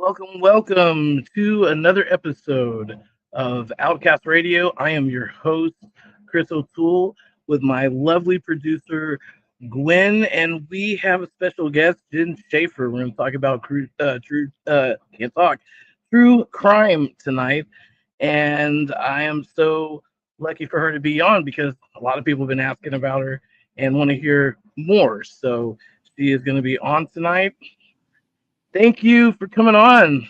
Welcome to another episode of OutKast Radio. I am your host, Chris O'Toole, with my lovely producer, Gwen, and we have a special guest, Jen Schaffer. We're going to talk about can't talk, true crime tonight. And I am so lucky for her to be on because a lot of people have been asking about her and want to hear more. So she is going to be on tonight. Thank you for coming on,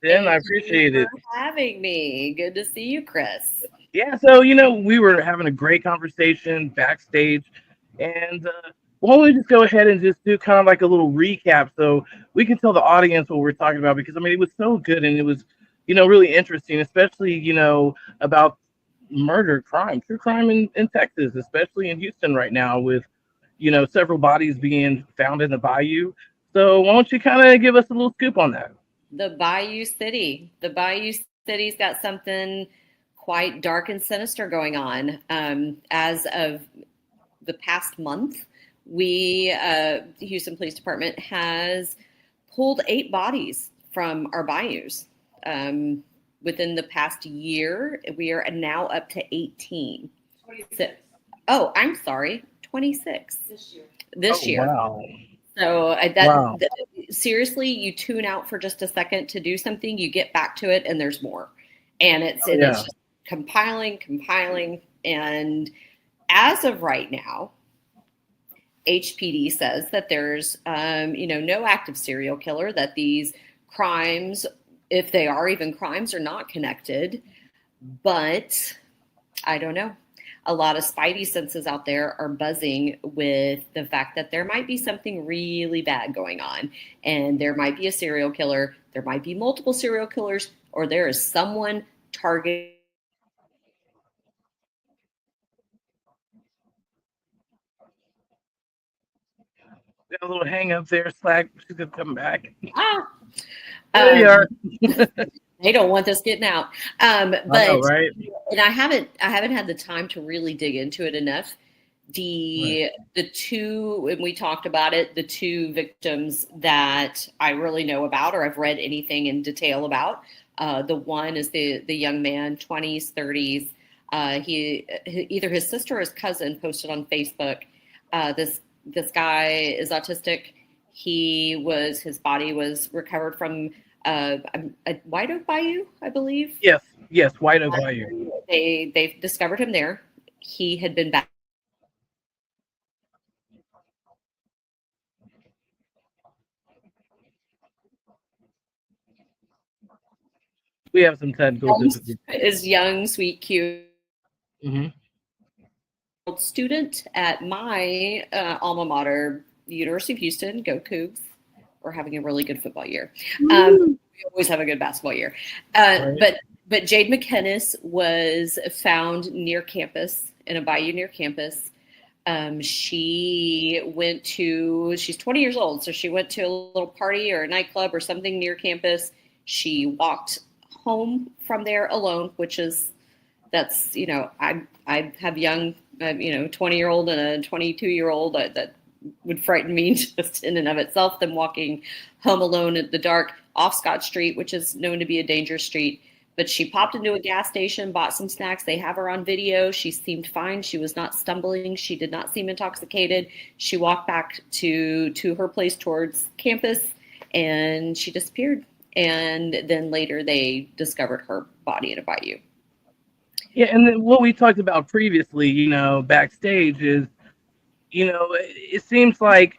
Jen. I Thank you appreciate for it. having me. Good to see you, Chris. Yeah, so we were having a great conversation backstage, and why don't we just go ahead and just do kind of like a little recap so we can tell the audience what we're talking about because I mean it was so good and it was really interesting, especially about murder, crime, true crime in Texas, especially in Houston right now with several bodies being found in the bayou. So why don't you kind of give us a little scoop on that? The Bayou City. The Bayou City's got something quite dark and sinister going on. As of the past month, the Houston Police Department has pulled 8 bodies from our bayous. Within the past year, we are now up to 18. 26. Oh, I'm sorry, 26 this Oh year. wow, So wow, seriously, you tune out for just a second to do something, you get back to it, and there's more, and it's oh and yeah. it's just compiling, and as of right now, HPD says that there's no active serial killer, that these crimes, if they are even crimes, are not connected, but I don't know. A lot of spidey senses out there are buzzing with the fact that there might be something really bad going on. And there might be a serial killer, there might be multiple serial killers, or there is someone targeting Got a little hang up there, Slack. She's gonna come back. ah, There you are. um, they don't want this getting out. I know, But right? and I haven't had the time to really dig into it enough. Right. The two, and we talked about it, the two victims that I really know about or I've read anything in detail about. The one is the young man, 20s, 30s. Either his sister or his cousin posted on Facebook. This guy is autistic. His body was recovered from a White Oak Bayou, I believe. Yes, yes. White Oak Bayou. They discovered him there. He had been back. We have some technical difficulties. Is young, sweet, cute Hmm. student at my alma mater, University of Houston. Go Cougs! We're having a really good football year. We always have a good basketball year. Right. But Jade McKinnis was found near campus in a bayou near campus. She's 20 years old, so she went to a little party or a nightclub or something near campus. She walked home from there alone, I have young, 20-year-old and a 22-year-old that would frighten me just in and of itself. Them walking home alone at the dark off Scott Street, which is known to be a dangerous street. But she popped into a gas station, bought some snacks. They have her on video. She seemed fine. She was not stumbling. She did not seem intoxicated. She walked back to her place towards campus, and she disappeared. And then later they discovered her body in a bayou. Yeah, and then what we talked about previously, backstage is, it seems like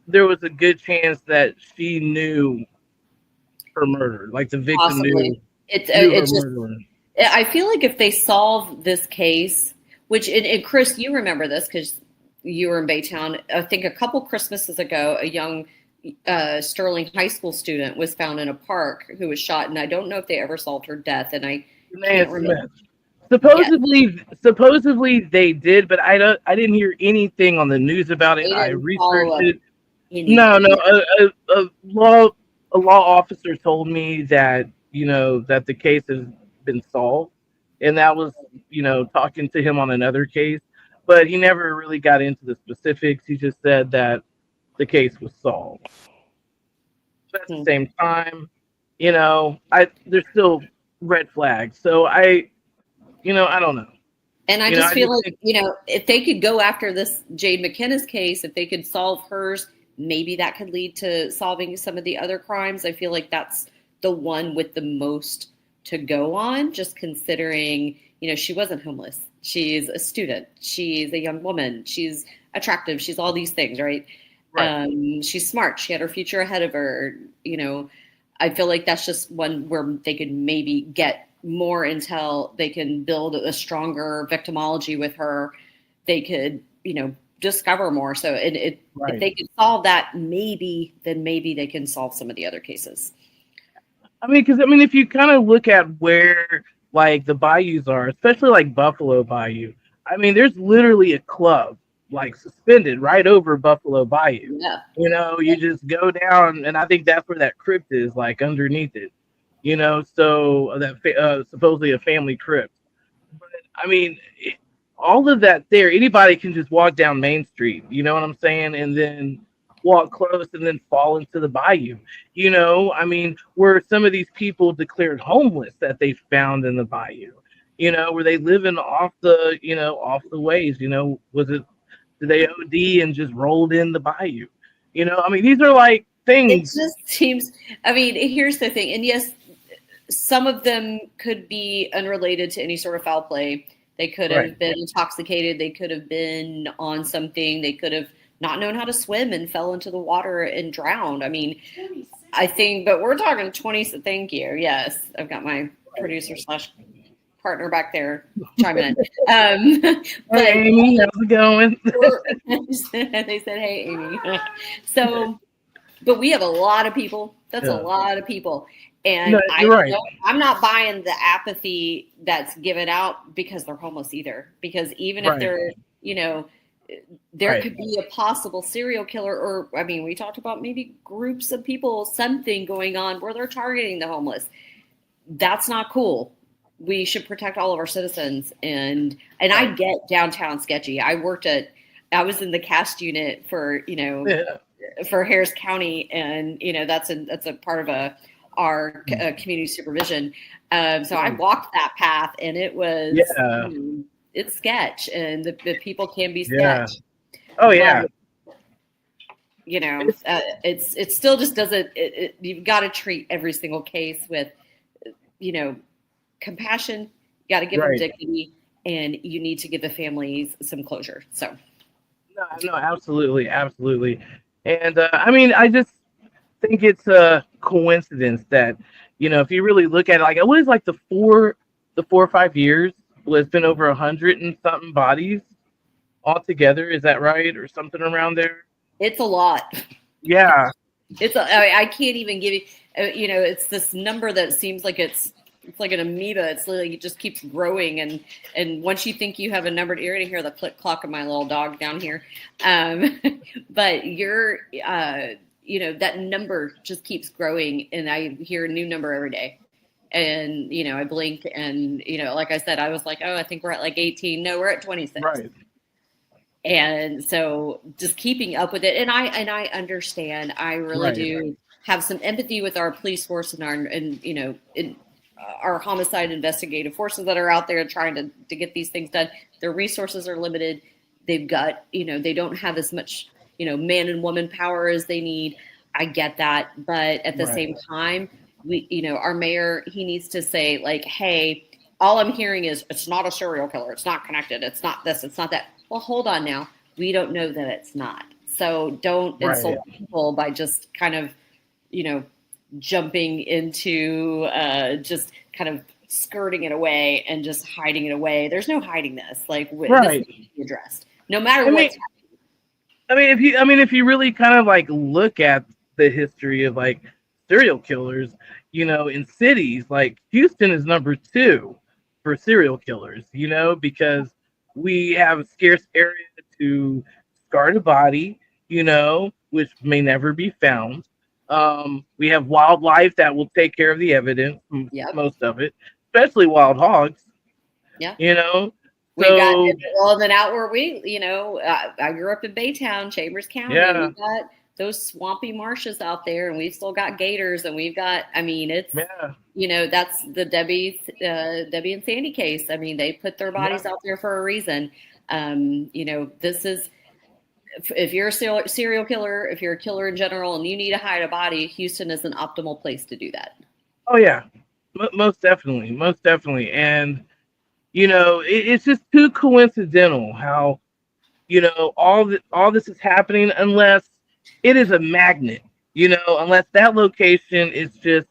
there was a good chance that she knew her murder, like the victim Possibly. knew her It's just, murderer. I feel like if they solve this case, which, and Chris, you remember this because you were in Baytown. I think a couple Christmases ago, a young Sterling High School student was found in a park who was shot, and I don't know if they ever solved her death, and I can't remember. Smith. Yeah, Supposedly they did, but I didn't hear anything on the news about it. they I didn't follow researched up it. No, no. anything. A law officer told me that that the case has been solved, and that was talking to him on another case, but he never really got into the specifics. He just said that the case was solved. But at the Hmm. same time, there's still red flags. So I don't know. And I just I feel just like, think if they could go after this Jade McKenna's case, if they could solve hers, maybe that could lead to solving some of the other crimes. I feel like that's the one with the most to go on, just considering, she wasn't homeless. She's a student. She's a young woman. She's attractive. She's all these things, right? right. She's smart. She had her future ahead of her. I feel like that's just one where they could maybe get more until they can build a stronger victimology with her. They could, discover more. So if Right. they could solve that, then maybe they can solve some of the other cases. Because if you kind of look at where like the bayous are, especially like Buffalo Bayou, there's literally a club like suspended right over Buffalo Bayou. Yeah. You just go down, and I think that's where that crypt is, like underneath it. So supposedly a family crypt. But all of that there, anybody can just walk down Main Street. You know what I'm saying? And then walk close and then fall into the bayou. Where some of these people declared homeless that they found in the bayou. Were they living off the ways? Was it did they OD and just rolled in the bayou? These are like It things. just seems, here's the thing. And yes, some of them could be unrelated to any sort of foul play. They could Right. have been intoxicated. They could have been on something. They could have not known how to swim and fell into the water and drowned. I think, but we're talking 20. Thank you. Yes. I've got my producer / partner back there chiming in. But Hey, Amy, how's it going? they said, "Hey, Amy." So, but we have a lot of people. That's a Yeah. lot of people. And No, you're right. I'm not buying the apathy that's given out because they're homeless either. Because even if Right. they're, there Right. could be a possible serial killer, or we talked about maybe groups of people, something going on where they're targeting the homeless. That's not cool. We should protect all of our citizens. And I get downtown sketchy. I was in the cast unit for, for Harris County, and that's a part of our community supervision. So I walked that path, and it was it's sketch, and the people can be Yeah. sketch. Oh yeah. But, it still just doesn't. You've got to treat every single case with compassion. You got to give them Right. dignity, and you need to give the families some closure. So. No, absolutely, absolutely. And I just think it's a coincidence that if you really look at it, like what is like the 4 or 5 years, well, it's been over 100 and something bodies altogether. Is that right, or something around there? It's a lot. Yeah. I can't even give you. It's this number that seems like it's like an amoeba. It's like it just keeps growing, and once you think you have a number, you're gonna hear the click clock of my little dog down here. But you're, that number just keeps growing, and I hear a new number every day. And I blink, and like I said, I was like, oh, I think we're at like 18. No, we're at 26. Right. And so just keeping up with it. And I understand, I really do have some empathy with our police force and our homicide investigative forces that are out there trying to get these things done. Their resources are limited. They've got, they don't have as much, man and woman power as they need. I get that. But at the same time, our mayor, he needs to say, like, hey, all I'm hearing is it's not a serial killer. It's not connected. It's not this. It's not that. Well, hold on now. We don't know that it's not. So don't insult people by just kind of, jumping into just kind of skirting it away and just hiding it away. There's no hiding this. Like, this needs to be addressed, no matter what's happening. If you really kind of like look at the history of like serial killers, in cities, like Houston is number 2 for serial killers, because we have a scarce area to discard a body, which may never be found. We have wildlife that will take care of the evidence, most of it, especially wild hogs. Yeah. We got, then out where I grew up in Baytown, Chambers County. Yeah. We got those swampy marshes out there, and we've still got gators, and we've got, I mean, it's, Yeah. that's the Debbie and Sandy case. I mean, they put their bodies out there for a reason. This is, if you're a serial killer, if you're a killer in general, and you need to hide a body, Houston is an optimal place to do that. Oh yeah, most definitely, most definitely. And it's just too coincidental how all this is happening, unless it is a magnet. Unless that location is just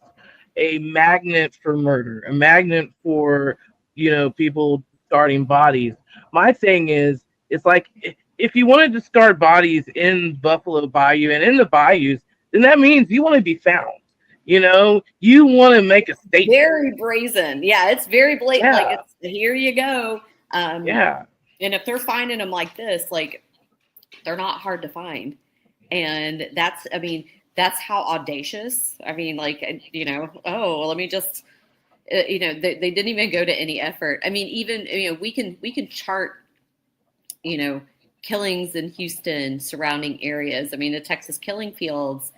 a magnet for murder, a magnet for people discarding bodies. My thing is, it's like, if you want to discard bodies in Buffalo Bayou and in the bayous, then that means you want to be found. You want to make a statement. Very brazen. Yeah, it's very blatant. Yeah. Like, it's, here you go. Yeah. And if they're finding them like this, like, they're not hard to find. And that's how audacious. I mean, like, let me just, they didn't even go to any effort. I mean, even, we can chart, killings in Houston, surrounding areas. I mean, the Texas killing fields,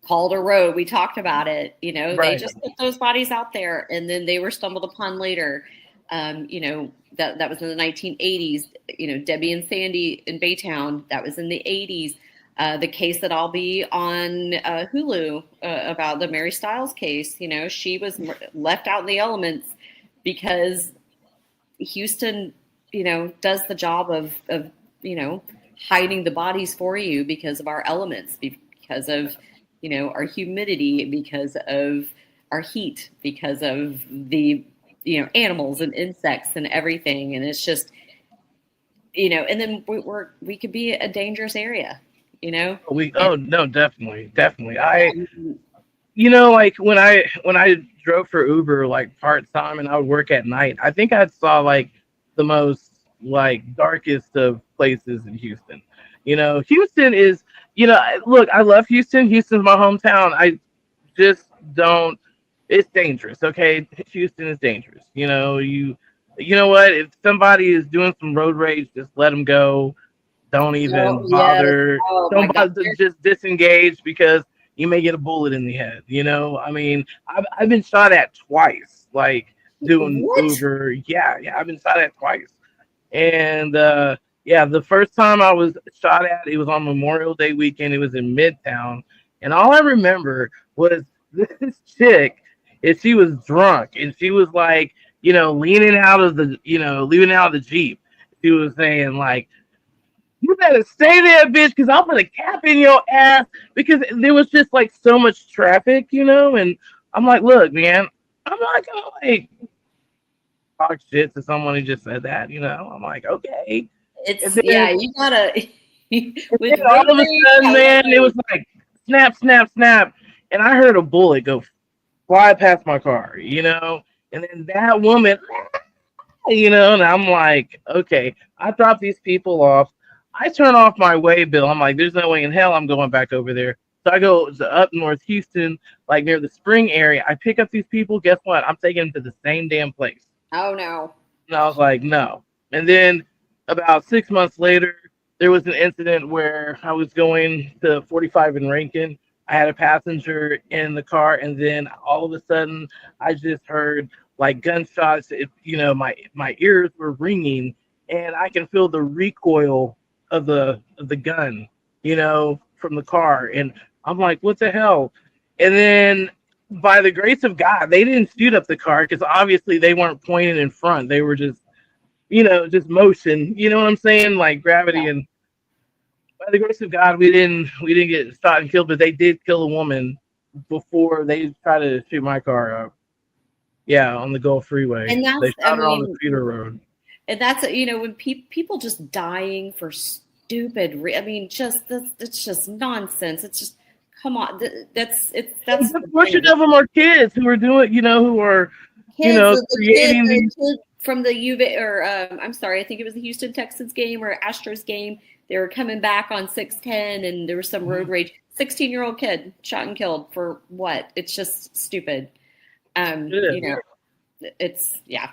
Calder Road, we talked about it. Right. They just put those bodies out there, and then they were stumbled upon later. That was in the 1980s. Debbie and Sandy in Baytown, that was in the 80s. The case that I'll be on Hulu about, the Mary Stiles case, she was left out in the elements because Houston, does the job of hiding the bodies for you because of our elements, because of our humidity, because of our heat, because of the animals and insects and everything. And it's just, and then we could be a dangerous area, No, definitely. Like when I drove for Uber, like part-time, and I would work at night, I think I saw like the most like darkest of places in Houston. Houston is, look, I love Houston. Houston's my hometown. I just don't, it's dangerous. Okay. Houston is dangerous. You know what? If somebody is doing some road rage, just let them go. Don't even bother. Oh, Don't bother. Just disengage, because you may get a bullet in the head. I mean, I've been shot at twice, like doing Uber. Yeah, I've been shot at twice. And the first time I was shot at, it was on Memorial Day weekend. It was in Midtown, and all I remember was this chick, and she was drunk, and she was like, leaning out of the Jeep. She was saying like, "You better stay there, bitch, because I'm gonna cap in your ass." Because there was just like so much traffic, and I'm like, "Look, man, I'm not gonna like talk shit to someone who just said that." I'm like, okay. It's, you gotta. With all of a sudden, man, it was like snap, snap, snap, and I heard a bullet go fly past my car, and then that woman, and I'm like, okay, I dropped these people off. I turn off my way bill. I'm like, there's no way in hell I'm going back over there. So I go to up north Houston, like near the Spring area. I pick up these people. Guess what? I'm taking them to the same damn place. Oh no. And I was like, no. And then about 6 months later, there was an incident where I was going to 45 in Rankin. I had a passenger in the car, and then all of a sudden, I just heard like gunshots. My ears were ringing, and I can feel the recoil of the gun, from the car, and I'm like, what the hell? And then, by the grace of God, they didn't shoot up the car, because obviously they weren't pointing in front. They were just, just motion. You know what I'm saying? Like gravity. Yeah. And by the grace of God, we didn't get shot and killed, but they did kill a woman before they tried to shoot my car up. Yeah, on the Gulf Freeway. And they shot her on the Cedar Road. And that's, when people just dying for stupid. It's just nonsense. It's just, come on. That's a portion of them are kids who are doing, who are, kids, creating the from the UV, or I'm sorry, I think it was the Houston Texans game or Astros game. They were coming back on 610, and there was some road rage. 16-year-old kid shot and killed for what? It's just stupid. It's, yeah.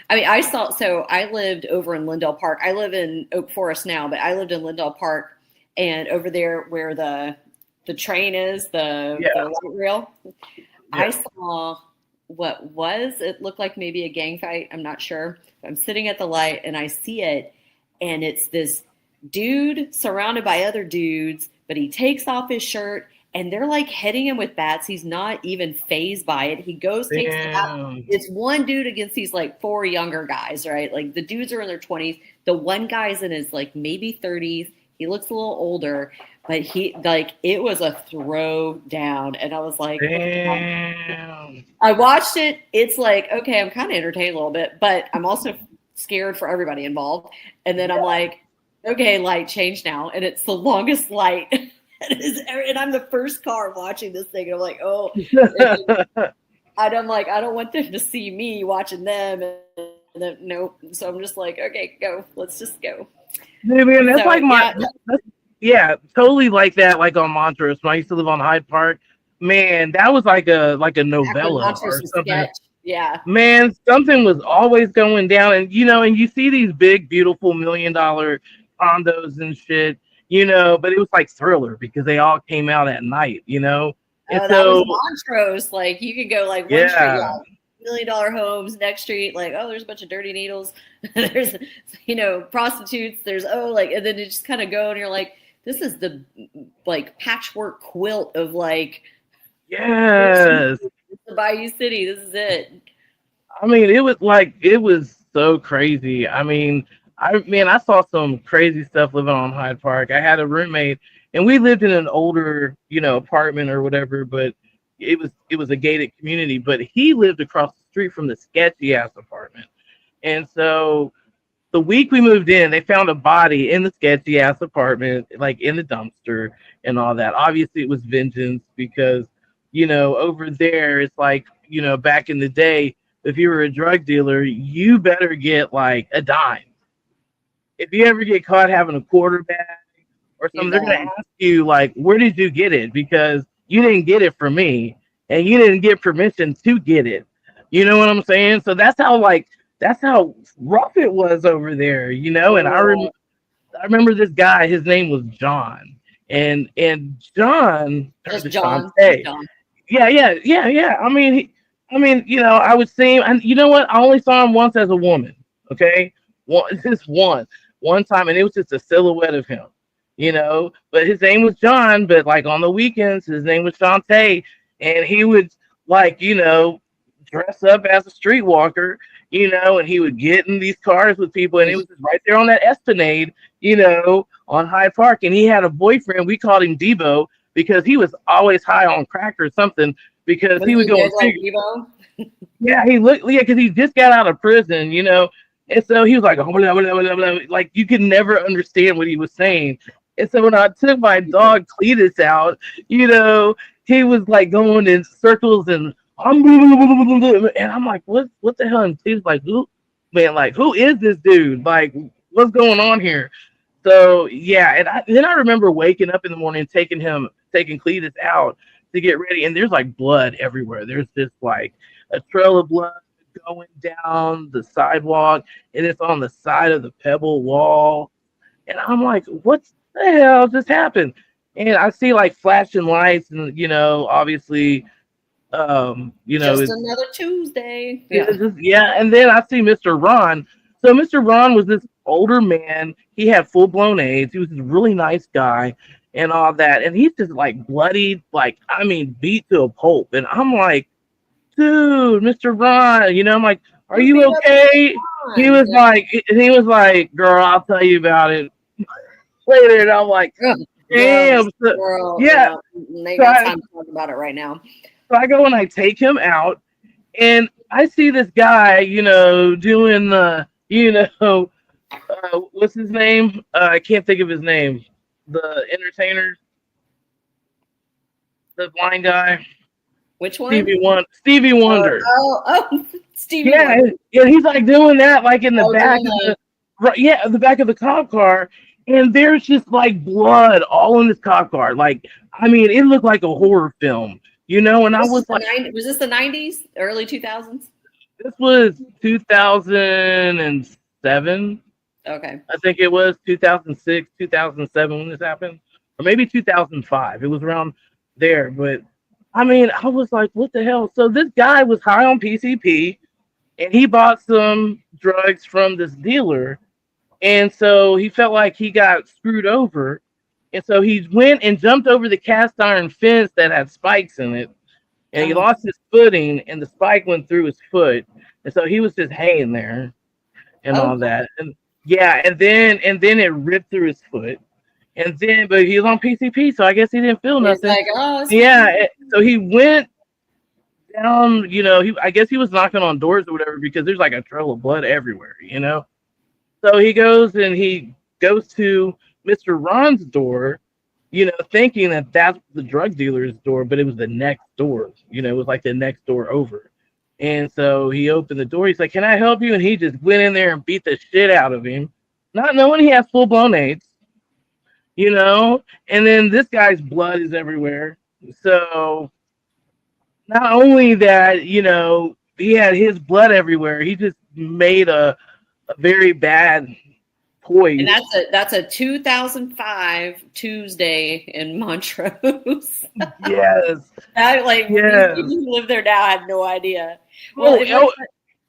I mean, I lived over in Lindell Park. I live in Oak Forest now, but I lived in Lindell Park, and over there where the the train is, the Yeah. light rail. Yeah. I saw it looked like maybe a gang fight. I'm not sure. I'm sitting at the light and I see it, and it's this dude surrounded by other dudes, but he takes off his shirt and they're like hitting him with bats. He's not even fazed by it. He goes, takes the bat. Damn. It's one dude against these like four younger guys, right? Like the dudes are in their 20s. The one guy's in his like maybe 30s. He looks a little older, but he like it was a throw down. And I was like, Damn. I watched it. It's like, okay, I'm kind of entertained a little bit, but I'm also scared for everybody involved. And then I'm like, okay, light change now. And it's the longest light. And I'm the first car watching this thing. And I'm like, oh, and I'm like, I don't want them to see me watching them. And then, nope. So I'm just like, okay, go. Let's just go. I mean, that's So, like my, yeah. yeah, totally like that. Like on Montrose, when I used to live on Hyde Park, man, that was like a novella or something. Sketch. Yeah. Man, something was always going down, and and you see these big, beautiful $1 million condos and shit, but it was like Thriller because they all came out at night, and Oh, that so was Montrose. Like you could go like one street, yeah. $1 million homes, next street, like, oh, there's a bunch of dirty needles. There's, prostitutes. There's, and then it just kind of go and you're like, this is the like patchwork quilt of like, Yes. the Bayou City. This is it. I mean, it was so crazy. I mean, I saw some crazy stuff living on Hyde Park. I had a roommate, and we lived in an older, apartment or whatever, but it was a gated community. But he lived across the street from the sketchy ass apartment, and so the week we moved in, they found a body in the sketchy ass apartment, like in the dumpster and all that. Obviously, it was vengeance because, over there, it's like, back in the day, if you were a drug dealer, you better get like a dime. If you ever get caught having a quarter bag or something, they're going to ask you, like, where did you get it? Because you didn't get it from me and you didn't get permission to get it. You know what I'm saying? So that's how rough it was over there, And I remember this guy. His name was John, and John Just turned to John. Shantae. Yeah. I would see him, and you know what? I only saw him once as a woman. Okay, just one time, and it was just a silhouette of him. But his name was John. But like on the weekends, his name was Shantae, and he would like dress up as a streetwalker, and he would get in these cars with people, and it was just right there on that Esplanade, on Hyde Park. And he had a boyfriend. We called him Debo because he was always high on crack or something. Because he would go and figure. Yeah, because he just got out of prison, and so he was like, blah, blah, blah, blah, blah. Like you could never understand what he was saying. And so when I took my dog Cletus out, he was like going in circles and I'm like, what the hell? And he was like, who is this dude? Like, what's going on here? So yeah, and then I remember waking up in the morning, taking Cletus out to get ready, and there's like blood everywhere. There's just like a trail of blood going down the sidewalk, and it's on the side of the pebble wall. And I'm like, what the hell just happened? And I see like flashing lights, and obviously, just another Tuesday. Yeah. And then I see Mr. Ron. So Mr. Ron was this older man. He had full blown AIDS. He was a really nice guy and all that. And he's just like bloodied, like, I mean, beat to a pulp. And I'm like, dude, Mr. Ron, I'm like, are you okay? He was like, girl, I'll tell you about it later. And I'm like, damn. Girl, yeah. They got time to talk about it right now. So I go and I take him out, and I see this guy, doing the, what's his name? I can't think of his name. The entertainer, the blind guy. Which one? Stevie Wonder. Stevie. Yeah, Wonder. And he's like doing that, like in the back of the back of the cop car, and there's just like blood all in this cop car. Like, I mean, it looked like a horror film. And I was like, was this the 90s, early 2000s? This was 2007. Okay. I think it was 2006, 2007 when this happened. or maybe 2005. It was around there. But I mean, I was like, what the hell? So this guy was high on PCP, and he bought some drugs from this dealer, and so he felt like he got screwed over, and so he went and jumped over the cast iron fence that had spikes in it, and he Oh, lost his footing, and the spike went through his foot, and so he was just hanging there and oh, all that, and yeah, and then it ripped through his foot, and then but he was on PCP, so I guess he didn't feel it's nothing. like, oh, it's Yeah, fine. so he went down, I guess he was knocking on doors or whatever because there's like a trail of blood everywhere. So he goes to Mr. Ron's door, thinking that that's the drug dealer's door, but it was the next door. It was like the next door over. And so he opened the door. He's like, "Can I help you?" And he just went in there and beat the shit out of him, not knowing he has full blown AIDS. And then this guy's blood is everywhere. So not only that, he had his blood everywhere, he just made a very bad And poise. that's a 2005 Tuesday in Montrose. Yes, I, like these yes. people who live there now had no idea. Well, Oh, it was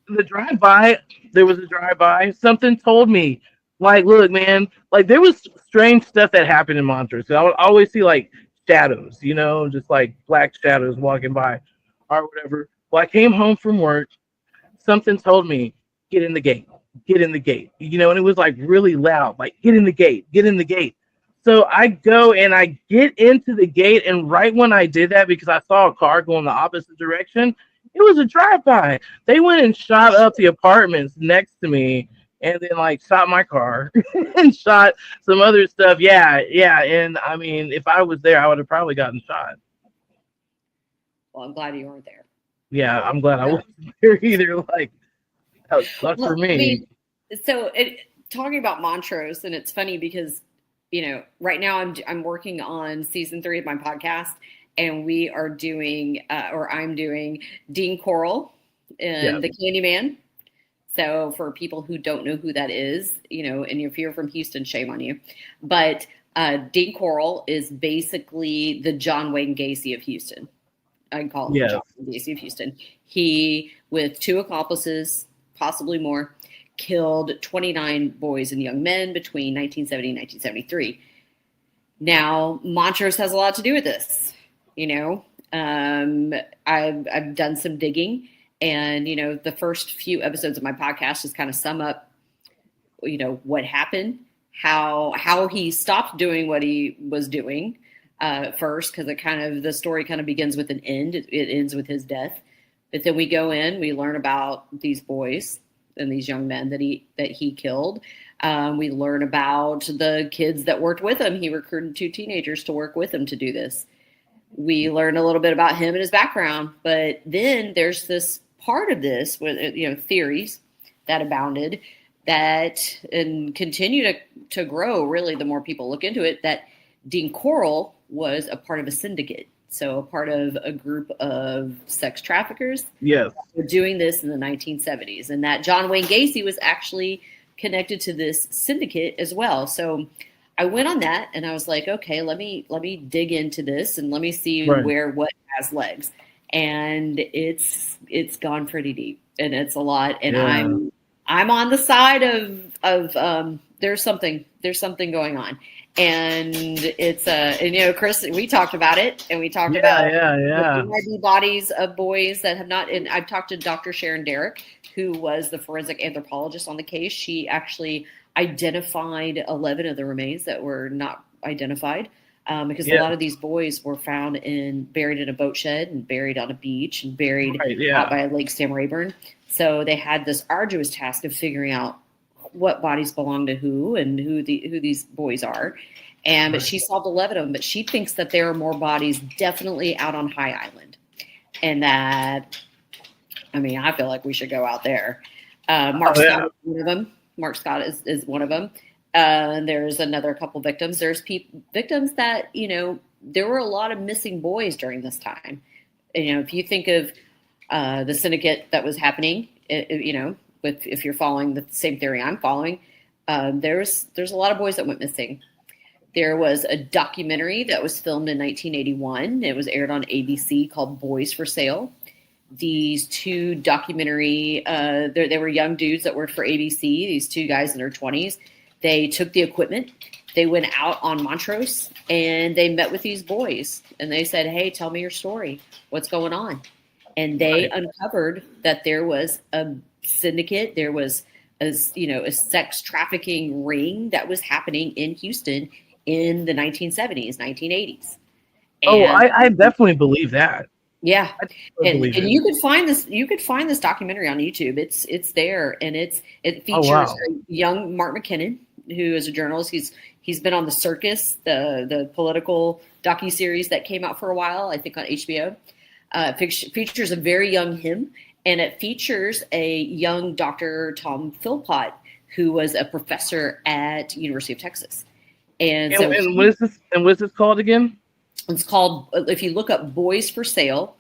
oh, the drive by. There was a drive by. Something told me, like, look, man, like there was strange stuff that happened in Montrose. I would always see like shadows, just like black shadows walking by, or whatever. Well, I came home from work. Something told me, get in the gate, get in the gate, and it was like really loud, like, get in the gate, get in the gate. So I go and I get into the gate, and right when I did that, because I saw a car going the opposite direction, it was a drive-by. They went and shot up the apartments next to me, and then like shot my car and shot some other stuff. Yeah, yeah. And I mean, if I was there, I would have probably gotten shot. well, I'm glad you weren't there. Yeah, I'm glad I wasn't there either. Like, that would suck for Well, I me. mean, so talking about Montrose, and it's funny because right now I'm working on season 3 of my podcast, and we are doing or I'm doing Dean Coral Yeah. and the Candyman. So for people who don't know who that is, and if you're from Houston, shame on you. But Dean Coral is basically the John Wayne Gacy of Houston. I call him Yes. John Wayne Gacy of Houston. He, with 2 accomplices, possibly more, killed 29 boys and young men between 1970 and 1973. Now, Montrose has a lot to do with this. I've done some digging, and the first few episodes of my podcast just kind of sum up, what happened, how he stopped doing what he was doing first, because the story kind of begins with an end. It ends with his death, but then we go in, we learn about these boys and these young men that he killed. We learn about the kids that worked with him. He recruited 2 teenagers to work with him to do this. We learn a little bit about him and his background, but then there's this part of this with theories that abounded that and continue to grow. Really, the more people look into it, that Dean Coral was a part of a syndicate, so a part of a group of sex traffickers Yes. were doing this in the 1970s, and that John Wayne Gacy was actually connected to this syndicate as well. So I went on that, and I was like, okay, let me dig into this and let me see Right. what has legs. And it's gone pretty deep, and it's a lot. And Yeah. I'm on the side of there's something going on, and it's and Chris, we talked about it, and we talked Yeah. about Yeah. there Yeah. might be bodies of boys that have not. And I've talked to Dr. Sharon Derrick, who was the forensic anthropologist on the case. She actually identified 11 of the remains that were not identified, because a Yeah. lot of these boys were found buried in a boat shed and buried on a beach and buried Right. out Yeah. by Lake Sam Rayburn. So they had this arduous task of figuring out what bodies belong to who and who these boys are. But she solved 11 of them. But she thinks that there are more bodies definitely out on High Island, and that, I mean, I feel like we should go out there. Mark Oh Scott yeah. is one of them. Mark Scott is one of them. There's another couple victims. There's victims that, there were a lot of missing boys during this time. If you think of the syndicate that was happening, if you're following the same theory I'm following, there's a lot of boys that went missing. There was a documentary that was filmed in 1981. It was aired on ABC called Boys for Sale. These two documentary, they were young dudes that worked for ABC, these two guys in their 20s. They took the equipment, they went out on Montrose, and they met with these boys. And they said, hey, tell me your story. What's going on? And they uncovered that there was a syndicate, there was a sex trafficking ring that was happening in Houston in the 1970s, 1980s. Oh, And I definitely believe that. yeah, I definitely and believe it. you could find this. You could find this documentary on YouTube. It's there, and it Oh, features wow. a young Mark McKinnon, who is a journalist. He's been on The Circus, the political docuseries that came out for a while, I think on HBO. Features a very young him, and it features a young Dr. Tom Philpott, who was a professor at University of Texas. And so And what is this? And what's this called again? it's called, if you look up Boys for Sale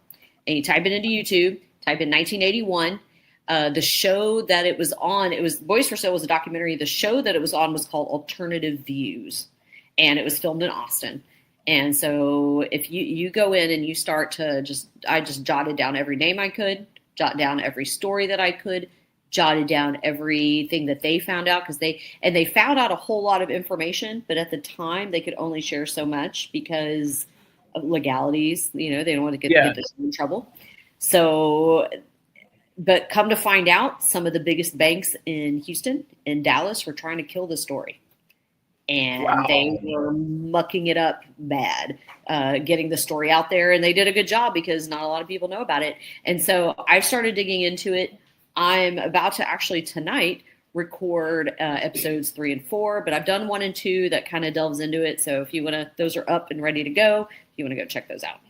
and you type it into YouTube, type in 1981, the show that it was on, it was Boys for Sale was a documentary. The show that it was on was called Alternative Views, and it was filmed in Austin. And so if you go in and you start to I just jotted down every name I could, jot down every story that I could, jotted down everything that they found out, because they found out a whole lot of information, but at the time they could only share so much because of legalities. They don't want to get this in trouble. So, but come to find out, some of the biggest banks in Houston and Dallas were trying to kill the story. And they were mucking it up bad, getting the story out there. And they did a good job because not a lot of people know about it. And so I started digging into it. I'm about to actually tonight record episodes 3 and 4, but I've done 1 and 2 that kind of delves into it. So if you want to, those are up and ready to go. If you want to go check those out.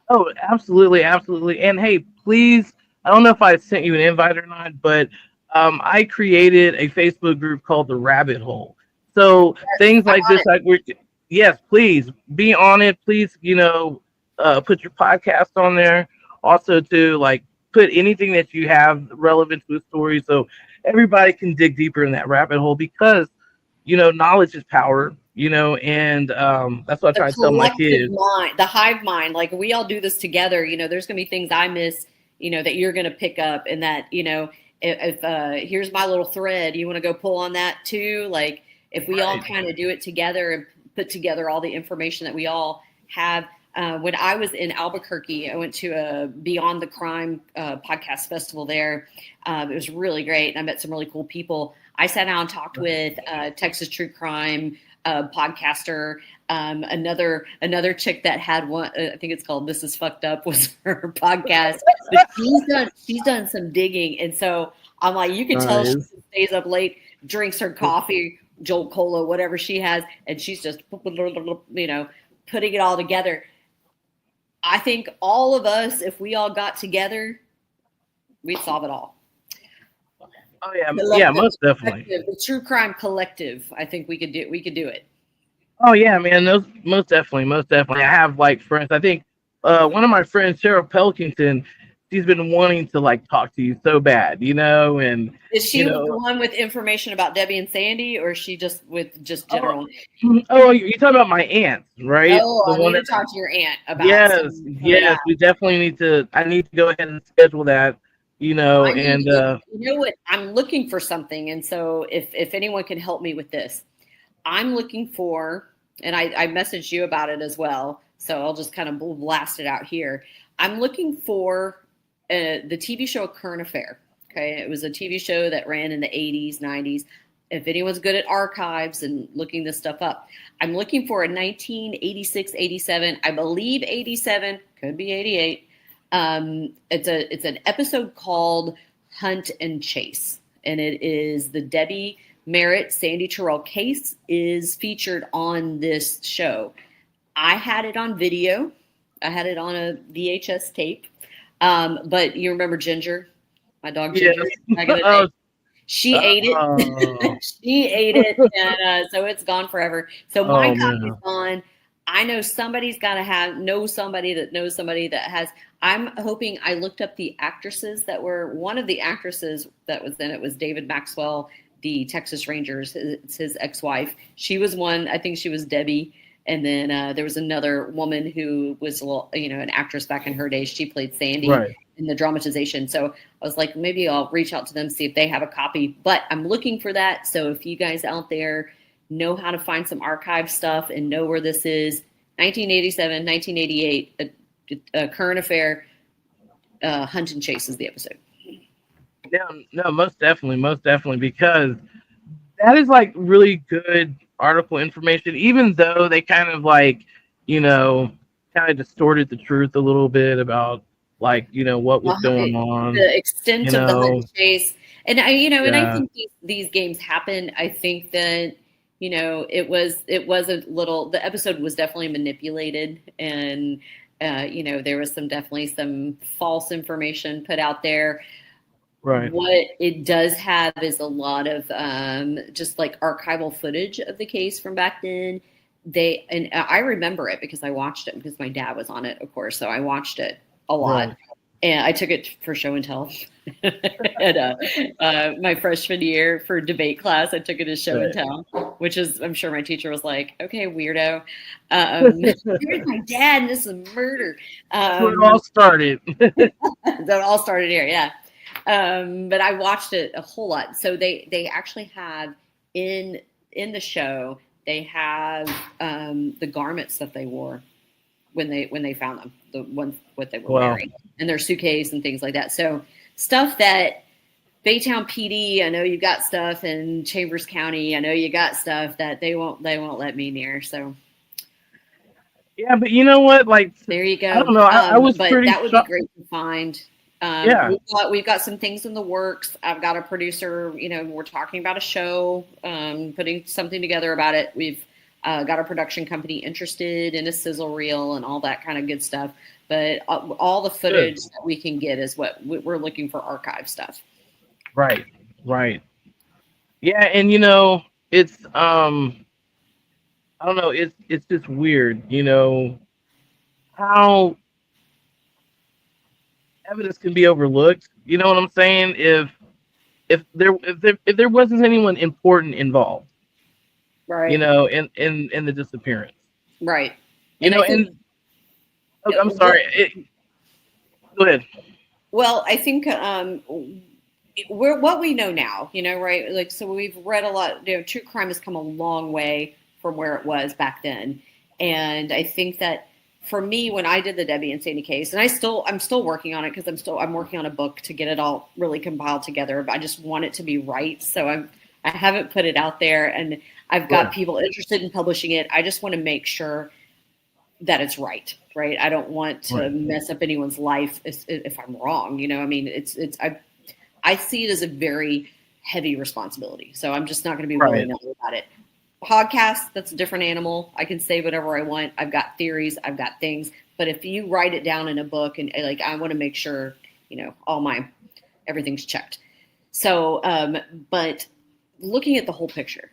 Oh, absolutely, absolutely. And hey, please, I don't know if I sent you an invite or not, but I created a Facebook group called The Rabbit Hole. So things like this, yes, please be on it. Please, put your podcast on there. Also, to put anything that you have relevant to a story, so everybody can dig deeper in that rabbit hole, because knowledge is power. And that's what I try to tell my kids. Mind, the hive mind, like we all do this together. There's going to be things I miss, that you're going to pick up, and that, if here's my little thread, you want to go pull on that too. Like if we all kind of do it together and put together all the information that we all have. When I was in Albuquerque, I went to a Beyond the Crime podcast festival there. It was really great, and I met some really cool people. I sat down and talked with Texas True Crime podcaster, another chick that had one. I think it's called "This Is Fucked Up" was her podcast. But she's done some digging, and so I'm like, you can tell she stays up late, drinks her coffee, Jolt Cola, whatever she has, and she's just putting it all together. I think all of us, if we all got together, we'd solve it all. Oh yeah, most definitely. The True Crime Collective. I think we could do it. Oh yeah, man. Those most definitely. I have friends. I think one of my friends, Sarah Pelkington, she's been wanting to talk to you so bad, and is she the one with information about Debbie and Sandy, or is she just with general? Oh, you're talking about my aunt, right? Oh, I need to talk to your aunt about. Yes. We definitely need to. I need to go ahead and schedule that. You know what? I'm looking for something, and so if anyone can help me with this, I'm looking for, and I messaged you about it as well, so I'll just kind of blast it out here. I'm looking for the TV show Current Affair. Okay, it was a TV show that ran in the 80s, 90s. If anyone's good at archives and looking this stuff up, I'm looking for a 1986, 87, I believe 87, could be 88. It's an episode called Hunt and Chase, and it is the Debbie Merritt, Sandy Terrell case is featured on this show. I had it on video. I had it on a VHS tape. But you remember Ginger, my dog Ginger? Yes. She ate it. She ate it, and so it's gone forever. So my copy's gone. I know somebody's got to know somebody that knows somebody that has. I'm hoping. I looked up the actresses that were. One of the actresses that was in it was David Maxwell, the Texas Rangers. It's his ex-wife. She was one. I think she was Debbie. And then there was another woman who was a little, an actress back in her day. She played Sandy in the dramatization. So I was like, maybe I'll reach out to them, see if they have a copy. But I'm looking for that. So if you guys out there know how to find some archive stuff and know where this is, 1987, 1988, a current affair, Hunt and Chase is the episode. No, most definitely, because that is like really good article information, even though they kind of like, kind of distorted the truth a little bit about like, what was going on. The extent of the Hunt and Chase. And and I think these games happen. I think that, it was the episode was definitely manipulated, and, there was definitely some false information put out there. Right. What it does have is a lot of just like archival footage of the case from back then. And I remember it because I watched it because my dad was on it, of course. So I watched it a lot. Right. And I took it for show and tell. And my freshman year for debate class, I took it as show and tell, which is, I'm sure my teacher was like, okay, weirdo. Here's my dad, and this is murder. It all started. That all started here, yeah. But I watched it a whole lot. So they actually have in the show, they have the garments that they wore when they found them, the ones what they were wearing, and their suitcase and things like that. So stuff that Baytown PD, I know you got stuff, in Chambers County, I know you got stuff that they won't let me near. So yeah, but you know what? Like, there you go. I don't know. I was but pretty that would be great to find. Yeah, we've got some things in the works. I've got a producer, we're talking about a show, putting something together about it. We've got a production company interested in a sizzle reel and all that kind of good stuff. But all the footage that we can get is what we're looking for, archive stuff. Right. Yeah, and it's I don't know, it's just weird, how evidence can be overlooked. You know what I'm saying? If there wasn't anyone important involved, right? In the disappearance, right? I'm sorry. Go ahead. Well, I think we're what we know now, right? Like, so we've read a lot. True crime has come a long way from where it was back then, and I think that for me, when I did the Debbie and Sandy case, and I'm still working on it because I'm working on a book to get it all really compiled together. But I just want it to be right, so I haven't put it out there, and I've got people interested in publishing it. I just want to make sure that it's right. I don't want to mess up anyone's life if I'm wrong. I mean, I see it as a very heavy responsibility, so I'm just not going to be willy-nilly about it. Podcast, that's a different animal. I can say whatever I want. I've got theories. I've got things. But if you write it down in a book, and like, I want to make sure, everything's checked. So, but looking at the whole picture,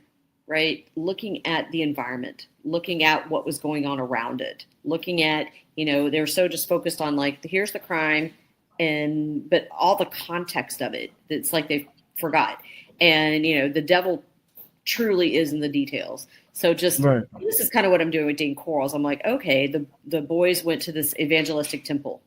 right? Looking at the environment, looking at what was going on around it, looking at, they're so just focused on like, here's the crime, but all the context of it, it's like they forgot. And, the devil truly is in the details. So just this is kind of what I'm doing with Dean Corals. I'm like, okay, the boys went to this evangelistic temple.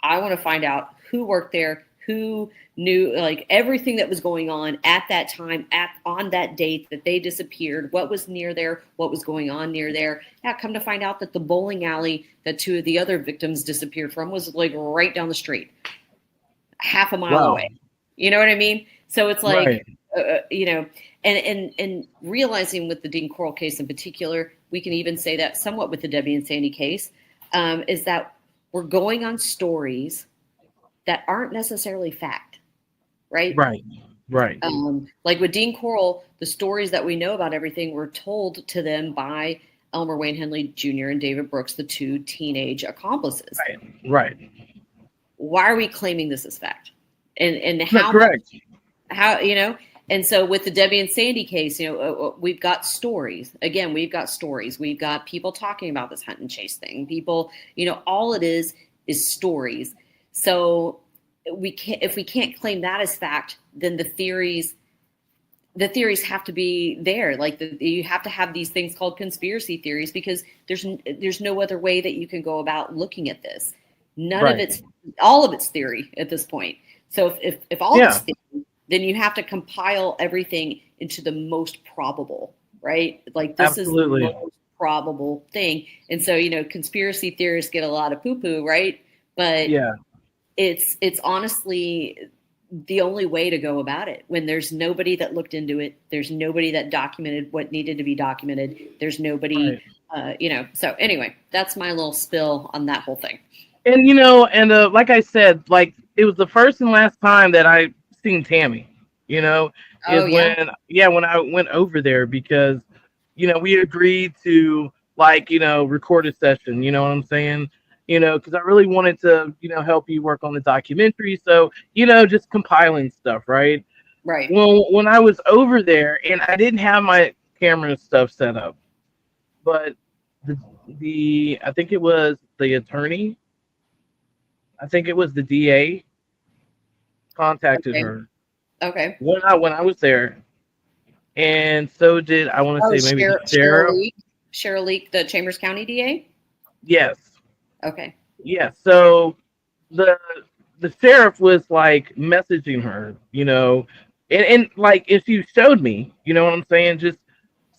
I want to find out who worked there, who knew like everything that was going on at that time, on that date that they disappeared, what was near there, what was going on near there. Yeah, come to find out that the bowling alley that two of the other victims disappeared from was like right down the street, half a mile away. You know what I mean? So it's like, and realizing with the Dean Coral case in particular, we can even say that somewhat with the Debbie and Sandy case, is that we're going on stories that aren't necessarily fact, right? Right. Like with Dean Coral, the stories that we know about everything were told to them by Elmer Wayne Henley Jr. and David Brooks, the two teenage accomplices. Right. Why are we claiming this as fact? And how? Correct. How And so with the Debbie and Sandy case, we've got stories. Again, we've got stories. We've got people talking about this hunt and chase thing. People, all it is stories. So if we can't claim that as fact, then the theories the theories have to be there. Like you have to have these things called conspiracy theories, because there's no other way that you can go about looking at this. All of it's theory at this point. So if all of it's theory, then you have to compile everything into the most probable, right? Like this Absolutely. is the most probable thing. And so, conspiracy theorists get a lot of poo-poo, right? But it's honestly the only way to go about it when there's nobody that looked into it. There's nobody that documented what needed to be documented. There's nobody, so anyway, that's my little spill on that whole thing. And, like I said, like it was the first and last time that I seen Tammy, when I went over there, because, we agreed to record a session, you know what I'm saying? Because I really wanted to, help you work on the documentary. So, just compiling stuff, right? Right. Well, when I was over there and I didn't have my camera stuff set up, but I think it was the attorney, I think it was the DA contacted her. Okay. When I was there, and so did I want to say maybe the sheriff. Cheryl Leak, the Chambers County DA. Yes. Okay. Yes. So the sheriff was like messaging her, and like if you showed me, you know what I'm saying, just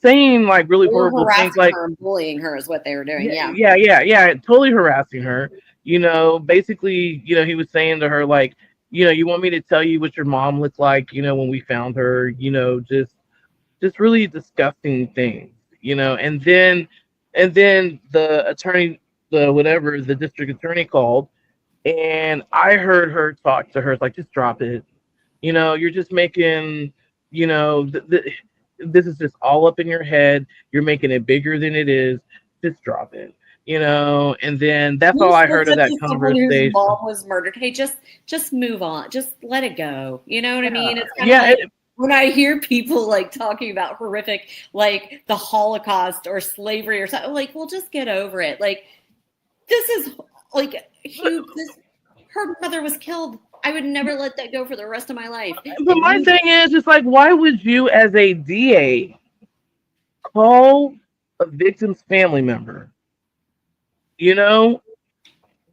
saying like really horrible things, like her and bullying her is what they were doing. Yeah, totally harassing her. Basically, he was saying to her like, you want me to tell you what your mom looked like, when we found her, just really disgusting things, and then the attorney, the district attorney called, and I heard her talk to her like, just drop it. You're just making, this is just all up in your head. You're making it bigger than it is. Just drop it. And then that's all I heard of that conversation. Whose mom was murdered. Hey, just move on. Just let it go. You know what I mean? It's kind of like when I hear people like talking about horrific, like the Holocaust or slavery or something, like, well, just get over it. Like, this is like her mother was killed. I would never let that go for the rest of my life. But my thing is, it's like, why would you, as a DA, call a victim's family member?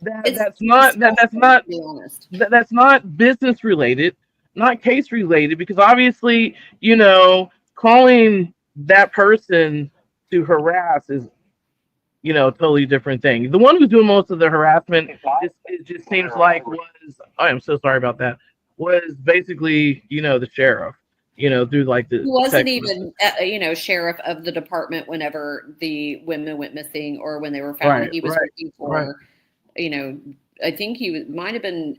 That's not business related, not case related, because obviously, calling that person to harass is, totally different thing. The one who's doing most of the harassment, it just seems like I'm so sorry about that, was basically, the sheriff, through like the. He wasn't even, sheriff of the department whenever the women went missing or when they were found. Right, he was working for, I think he might have been.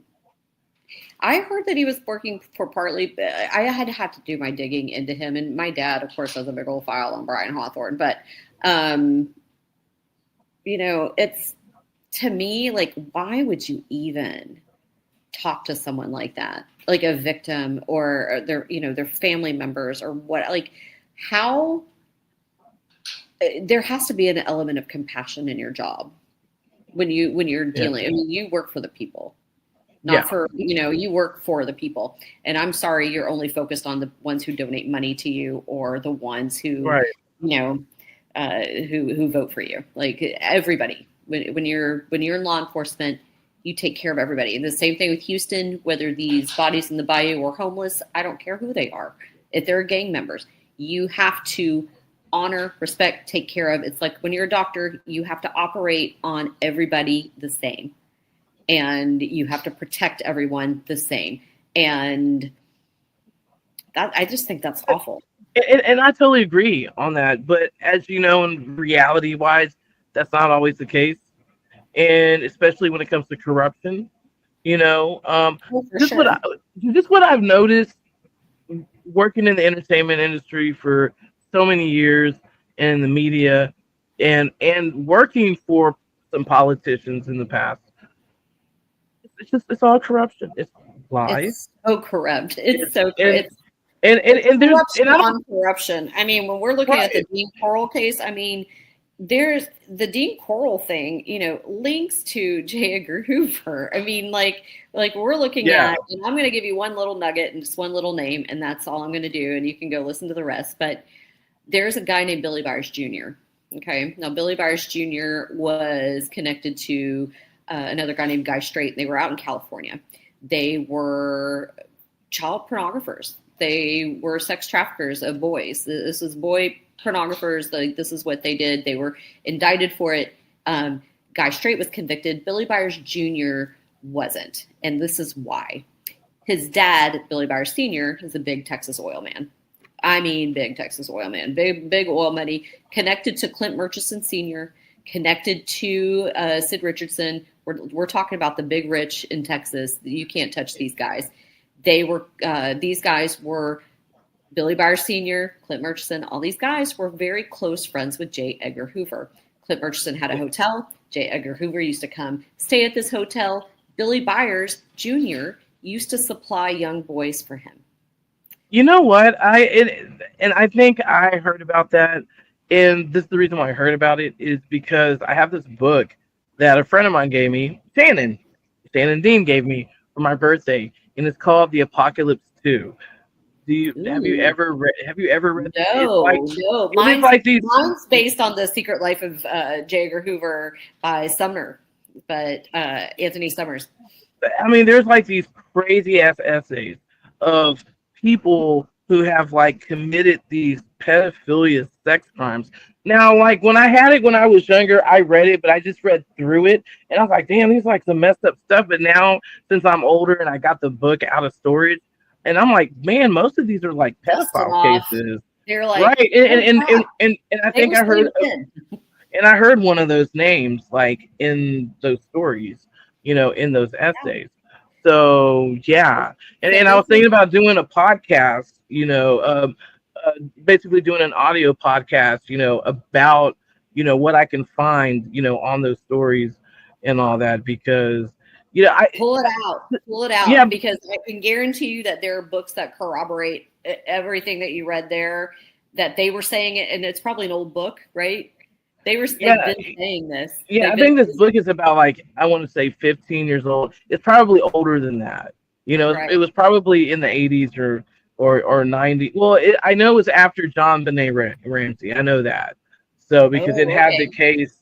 I heard that he was working for partly. I had to do my digging into him, and my dad, of course, has a big old file on Brian Hawthorne. But, it's, to me, like, why would you even talk to someone like that, like a victim or their family members or what? Like, how? There has to be an element of compassion in your job when you're dealing. I mean, you work for the people. Not for, you work for the people. And I'm sorry, you're only focused on the ones who donate money to you or the ones who, who vote for you. Like everybody, when you're in law enforcement, you take care of everybody. And the same thing with Houston, whether these bodies in the bayou are homeless, I don't care who they are. If they're gang members, you have to honor, respect, take care of. It's like when you're a doctor, you have to operate on everybody the same. And you have to protect everyone the same. And that, I just think that's awful. And I totally agree on that. But as you know, in reality wise, that's not always the case. And especially when it comes to corruption, just what I've noticed working in the entertainment industry for so many years in the media and working for some politicians in the past. It's all corruption. It's lies. It's so corrupt. It's so corrupt. And there's corruption. I mean, when we're looking at the Dean Coral case, I mean, there's the Dean Coral thing, links to J. Edgar Hoover. I mean, like we're looking at, and I'm going to give you one little nugget and just one little name, and that's all I'm going to do, and you can go listen to the rest. But there's a guy named Billy Byers Jr. Okay, now Billy Byers Jr. was connected to another guy named Guy Straight. They were out in California. They were child pornographers. They were sex traffickers of boys. This is boy pornographers. This is what they did. They were indicted for it. Guy Straight was convicted. Billy Byers Jr. wasn't. And this is why. His dad, Billy Byers Sr., is a big Texas oil man. I mean, big Texas oil man. Big oil money. Connected to Clint Murchison Sr., connected to Sid Richardson. We're talking about the big rich in Texas. You can't touch these guys. These guys were Billy Byers Sr., Clint Murchison. All these guys were very close friends with J. Edgar Hoover. Clint Murchison had a hotel. J. Edgar Hoover used to come stay at this hotel. Billy Byers Jr. used to supply young boys for him. You know what? I think I heard about that, and this is the reason why I heard about it is because I have this book that a friend of mine gave me, Shannon Dean gave me for my birthday, and it's called The Apocalypse 2. Have you ever read? No, no. Mine's based on The Secret Life of J. Edgar Hoover by Sumner, but Anthony Summers. I mean, there's like these crazy ass essays of people who have like committed these pedophilia sex crimes. Now, like when I was younger, I read it, but I just read through it and I was like, damn, these like some messed up stuff. But now, since I'm older and I got the book out of storage, and I'm like, man, most of these are like pedophile cases. They're like, right, and I think I heard one of those names like in those stories, in those essays. So yeah, and I was thinking about doing a podcast, basically doing an audio podcast, about what I can find, on those stories and all that, because I pull it out, yeah, because I can guarantee you that there are books that corroborate everything that you read there, that they were saying it, and it's probably an old book, right? They've been saying this. Yeah, I think this book is about like, I want to say 15 years old. It's probably older than that. Right. It was probably in the 80s or 90s. Well, I know it was after John Benet Ramsey. I know that. So because it had the case,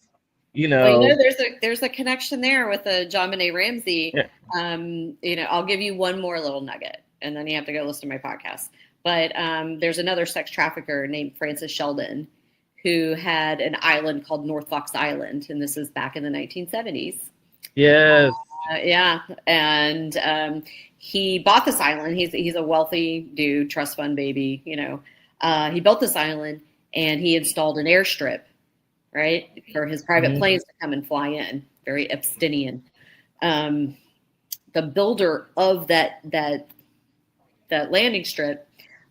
Well, there's a connection there with John Benet Ramsey. Yeah. I'll give you one more little nugget, and then you have to go listen to my podcast. But there's another sex trafficker named Francis Sheldon, who had an island called North Fox Island, and this is back in the 1970s. Yes. Yeah, and he bought this island. He's a wealthy dude, trust fund baby. He built this island, and he installed an airstrip, right, for his private planes to come and fly in. Very Epsteinian. The builder of that landing strip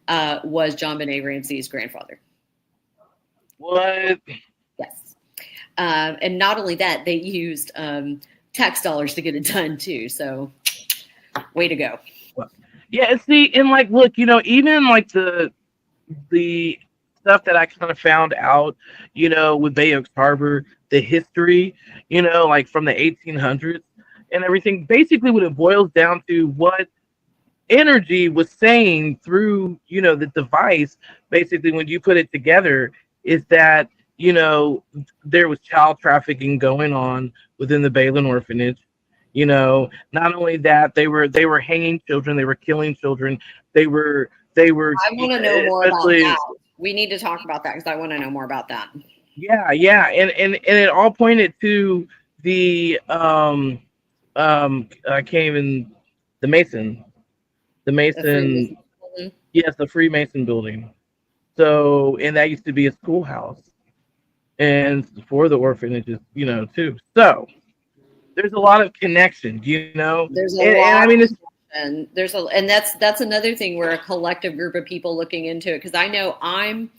was John Benet Ramsey's grandfather. What? Yes. And not only that, they used tax dollars to get it done too. So way to go. Yeah, see, and like, look, even like the stuff that I kind of found out, with Bay Oaks Harbor, the history, like from the 1800s and everything, basically what it boils down to, what energy was saying through, the device, basically when you put it together, is that, there was child trafficking going on within the Balin orphanage. Not only that, they were hanging children, they were killing children, they were. I want to know more about that. We need to talk about that because I want to know more about that. Yeah, and it all pointed to the I can't even the Mason. Yes, the Freemason building. So, and that used to be a schoolhouse, and for the orphanages, too. So, there's a lot of connections, There's a lot. I mean, and that's another thing. We're a collective group of people looking into it, because I know I'm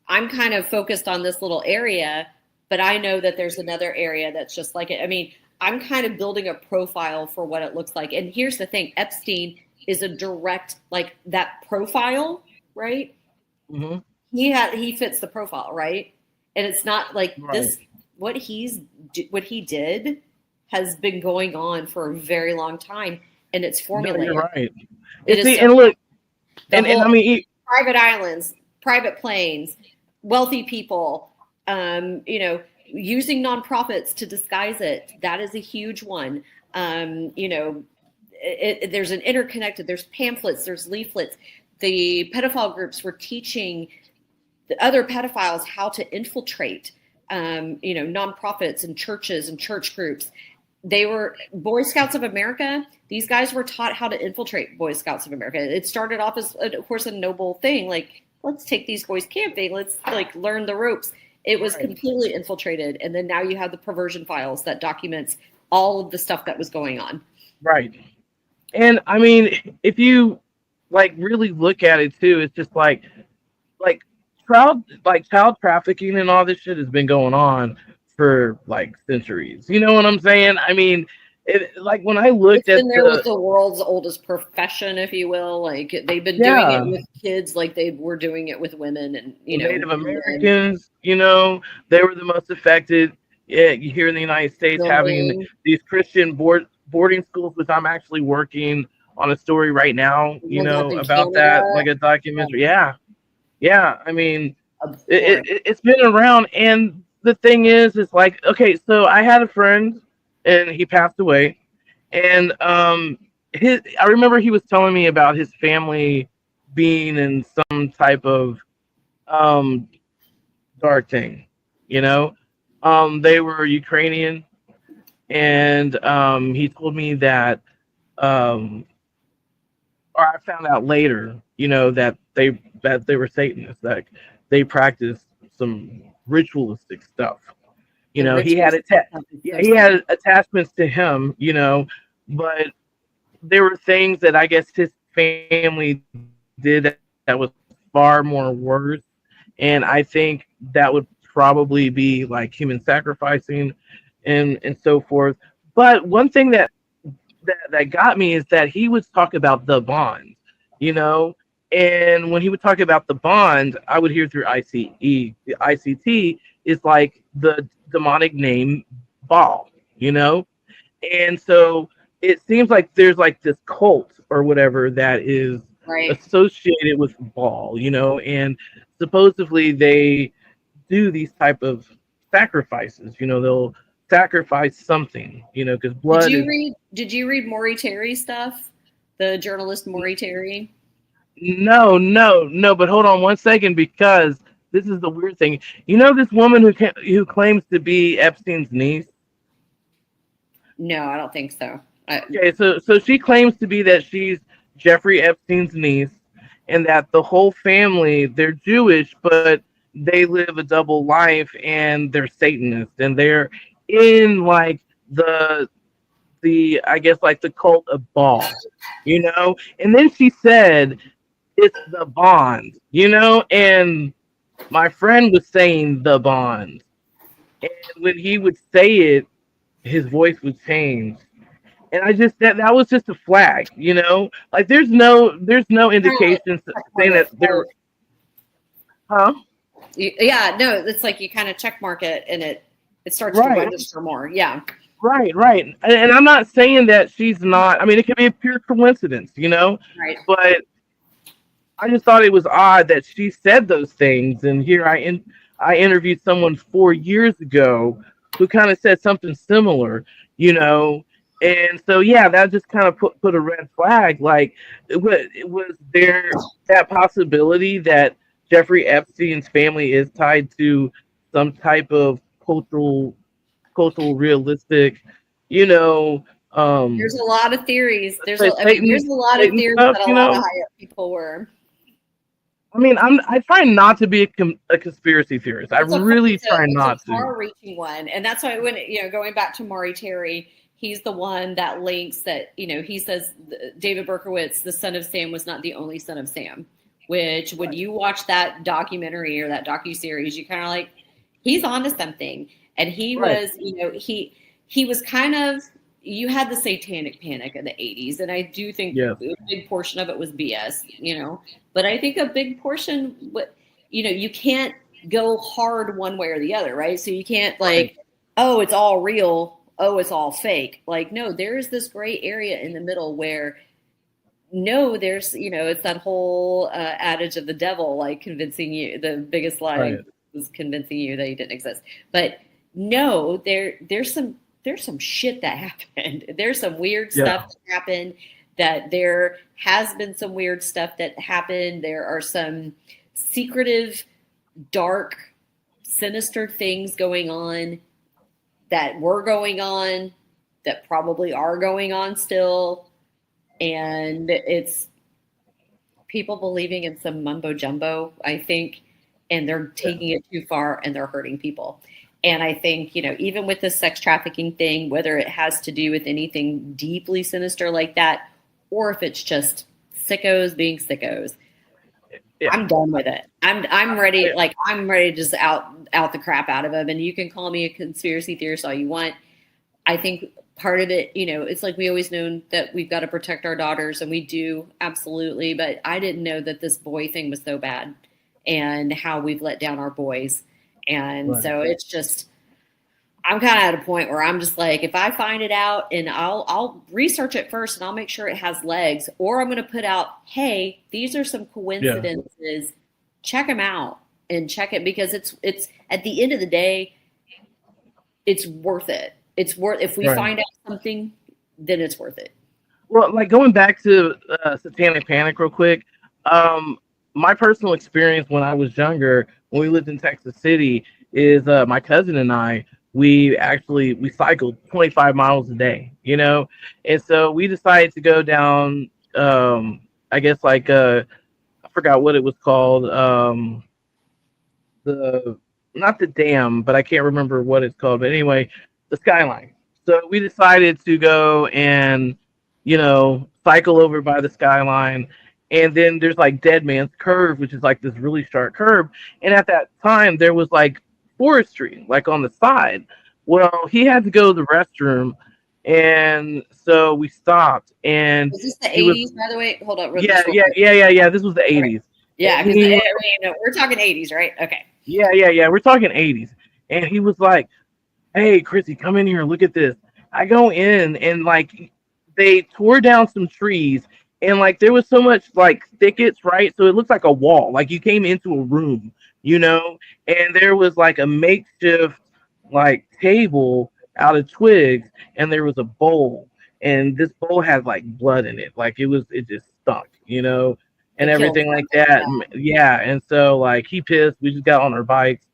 kind of focused on this little area, but I know that there's another area that's just like it. I mean, I'm kind of building a profile for what it looks like. And here's the thing: Epstein is a direct, like, that profile, right? Mm-hmm. He fits the profile, right? And it's not like Right. this, what he did has been going on for a very long time, and it's No, formulated. you're right. It And is see, so and look, the and I whole mean, private islands, private planes, wealthy people, using nonprofits to disguise it. That is a huge one. There's an interconnected, there's pamphlets, there's leaflets. The pedophile groups were teaching the other pedophiles how to infiltrate, nonprofits and churches and church groups. They were Boy Scouts of America. These guys were taught how to infiltrate Boy Scouts of America. It started off as, of course, a noble thing. Like, let's take these boys camping. Let's learn the ropes. It was completely infiltrated. And then now you have the perversion files that documents all of the stuff that was going on. right. And I mean, if you really look at it too, it's just like child trafficking and all this shit has been going on for centuries. You know what I'm saying? I mean, when I looked It's at been there with the world's oldest profession, if you will. Like, they've been doing it with kids like they were doing it with women and, Native Americans, they were the most affected. Yeah, here in the United States, having these Christian boarding schools, which I'm actually working on a story right now, about that, like a documentary. Yeah. I mean, it's been around, and the thing is okay, so I had a friend, and he passed away, and I remember he was telling me about his family being in some type of um dark thing, you know. They were Ukrainian, and he told me that, um, or I found out later, that they were Satanists, that they practiced some ritualistic stuff. He had he had attachments to him, but there were things that I guess his family did that was far more worse, and I think that would probably be like human sacrificing and so forth. But one thing that got me is that he would talk about the bond, you know, and when he would talk about the bond, I would hear through ICE. The ICT is like the demonic name Baal, and so it seems like there's this cult or whatever that is associated with Baal, and supposedly they do these type of sacrifices. They'll sacrifice something, because blood. Did you read Maury Terry stuff? The journalist Maury Terry? No. But hold on one second, because this is the weird thing. This woman who claims to be Epstein's niece. No, I don't think so. Okay, so she claims to be that she's Jeffrey Epstein's niece, and that the whole family, they're Jewish, but they live a double life, and they're Satanists, and they're in the I guess the cult of Baal, And then she said it's the bond, and my friend was saying the bond, and when he would say it, his voice would change. And I just that was just a flag, there's no indication saying that there. Huh? Yeah, no, it's like you kind of check mark it and it starts to register more. Yeah. Right. And I'm not saying that she's not. I mean, it could be a pure coincidence, Right. But I just thought it was odd that she said those things. And here I interviewed someone 4 years ago who kind of said something similar, And so, yeah, that just kind of put a red flag. Was there that possibility that Jeffrey Epstein's family is tied to some type of cultural realistic, there's a lot of theories. There's a lot of theories stuff, that a lot of high up people were. I mean, I try not to be a conspiracy theorist. I really try not to. It's a far-reaching one, and that's why when going back to Maury Terry, he's the one that links that he says David Berkowitz, the son of Sam, was not the only son of Sam. Which when you watch that documentary or that docuseries, you kind of like, he's onto something. And he was, he was kind of, you had the satanic panic in the 80s. And I do think a big portion of it was BS, but I think a big portion, you can't go hard one way or the other, right? So you can't Right. like, oh, it's all real, oh, it's all fake. Like, no, there's this gray area in the middle where no, there's, it's that whole adage of the devil, like convincing you, the biggest lie Right. was convincing you that he didn't exist. But no, there's some shit that happened. There's some weird Yeah. stuff that happened. That there has been some weird stuff that happened. There are some secretive, dark, sinister things going on that were going on, that probably are going on still. And it's people believing in some mumbo jumbo, I think, and they're Yeah. taking it too far and they're hurting people. And I think, even with the sex trafficking thing, whether it has to do with anything deeply sinister like that, or if it's just sickos being sickos, Yeah. I'm done with it. I'm ready. I- Like I'm ready to just out the crap out of them. And you can call me a conspiracy theorist all you want. I think part of it, it's like we always known that we've got to protect our daughters, and we do absolutely. But I didn't know that this boy thing was so bad, and how we've let down our boys. And Right. so it's just, I'm kind of at a point where I'm just like, if I find it out, and I'll research it first, and I'll make sure it has legs, or I'm going to put out, hey, these are some Yeah. coincidences. Check them out and check it, because it's at the end of the day, it's worth it. It's worth, if we Right. find out something, then it's worth it. Well, like going back to Satanic Panic real quick, um, my personal experience when I was younger, when we lived in Texas City, is my cousin and I, we cycled 25 miles a day, and so we decided to go down, I guess like I forgot what it was called, the not the dam, but I can't remember what it's called. But anyway, the skyline. So we decided to go and cycle over by the skyline, and then there's like Dead Man's Curve, which is like this really sharp curve. And at that time, there was like forestry like on the side. Well, he had to go to the restroom, and so we stopped, and Was this the he was 80s, by the way? Hold up, yeah, just real yeah, quick. yeah, yeah, yeah. This was the Okay. '80s, and Yeah, because he we're talking 80s, right? Okay. yeah, yeah, yeah. We're talking '80s, and he was like, "Hey, Chrissy, come in here. Look at this." I go in, and like they tore down some trees, and like there was so much like thickets, right? So it looked like a wall, like you came into a room, you know. And there was like a makeshift like table out of twigs, and there was a bowl, and this bowl had like blood in it, like it just stunk, and It kills everything like something. that. Yeah, and so like he pissed. We just got on our bikes,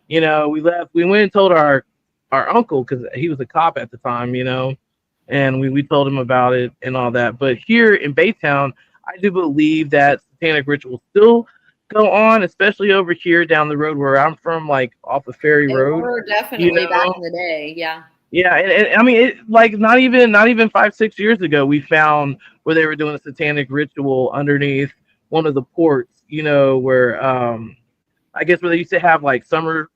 we left. We went and told our uncle because he was a cop at the time, and we told him about it and all that. But here in Baytown, I do believe that satanic rituals still go on, especially over here down the road where I'm from, like off of Ferry They Road. were You definitely back know, in the day. Yeah. yeah, and I mean, it, like not even 5 6 years ago, we found where they were doing a satanic ritual underneath one of the ports. Where I guess where they used to have like summer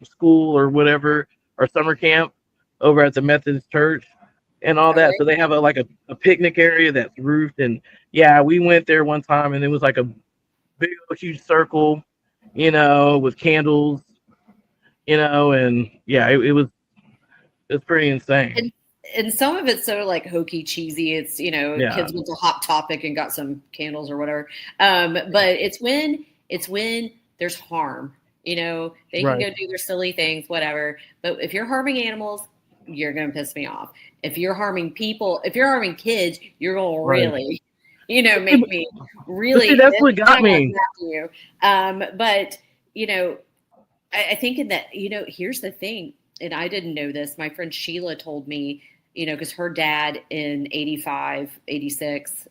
school or whatever, or summer camp over at the Methodist church and all that. Okay. So they have a picnic area that's roofed, and yeah, we went there one time, and it was like a big huge circle, with candles, and yeah, it's pretty insane. And and some of it's so like hokey cheesy. It's Yeah, kids went to Hot Topic and got some candles or whatever. But it's when there's harm. They can right. go do their silly things, whatever. But if you're harming animals, you're gonna piss me off. If you're harming people, if you're harming kids, you're gonna Right. really, But see, make me but see, really. that's Then what I got want to me. snap to you. But you know, I think in that, here's the thing, and I didn't know this. My friend Sheila told me, because her dad in 85, 86,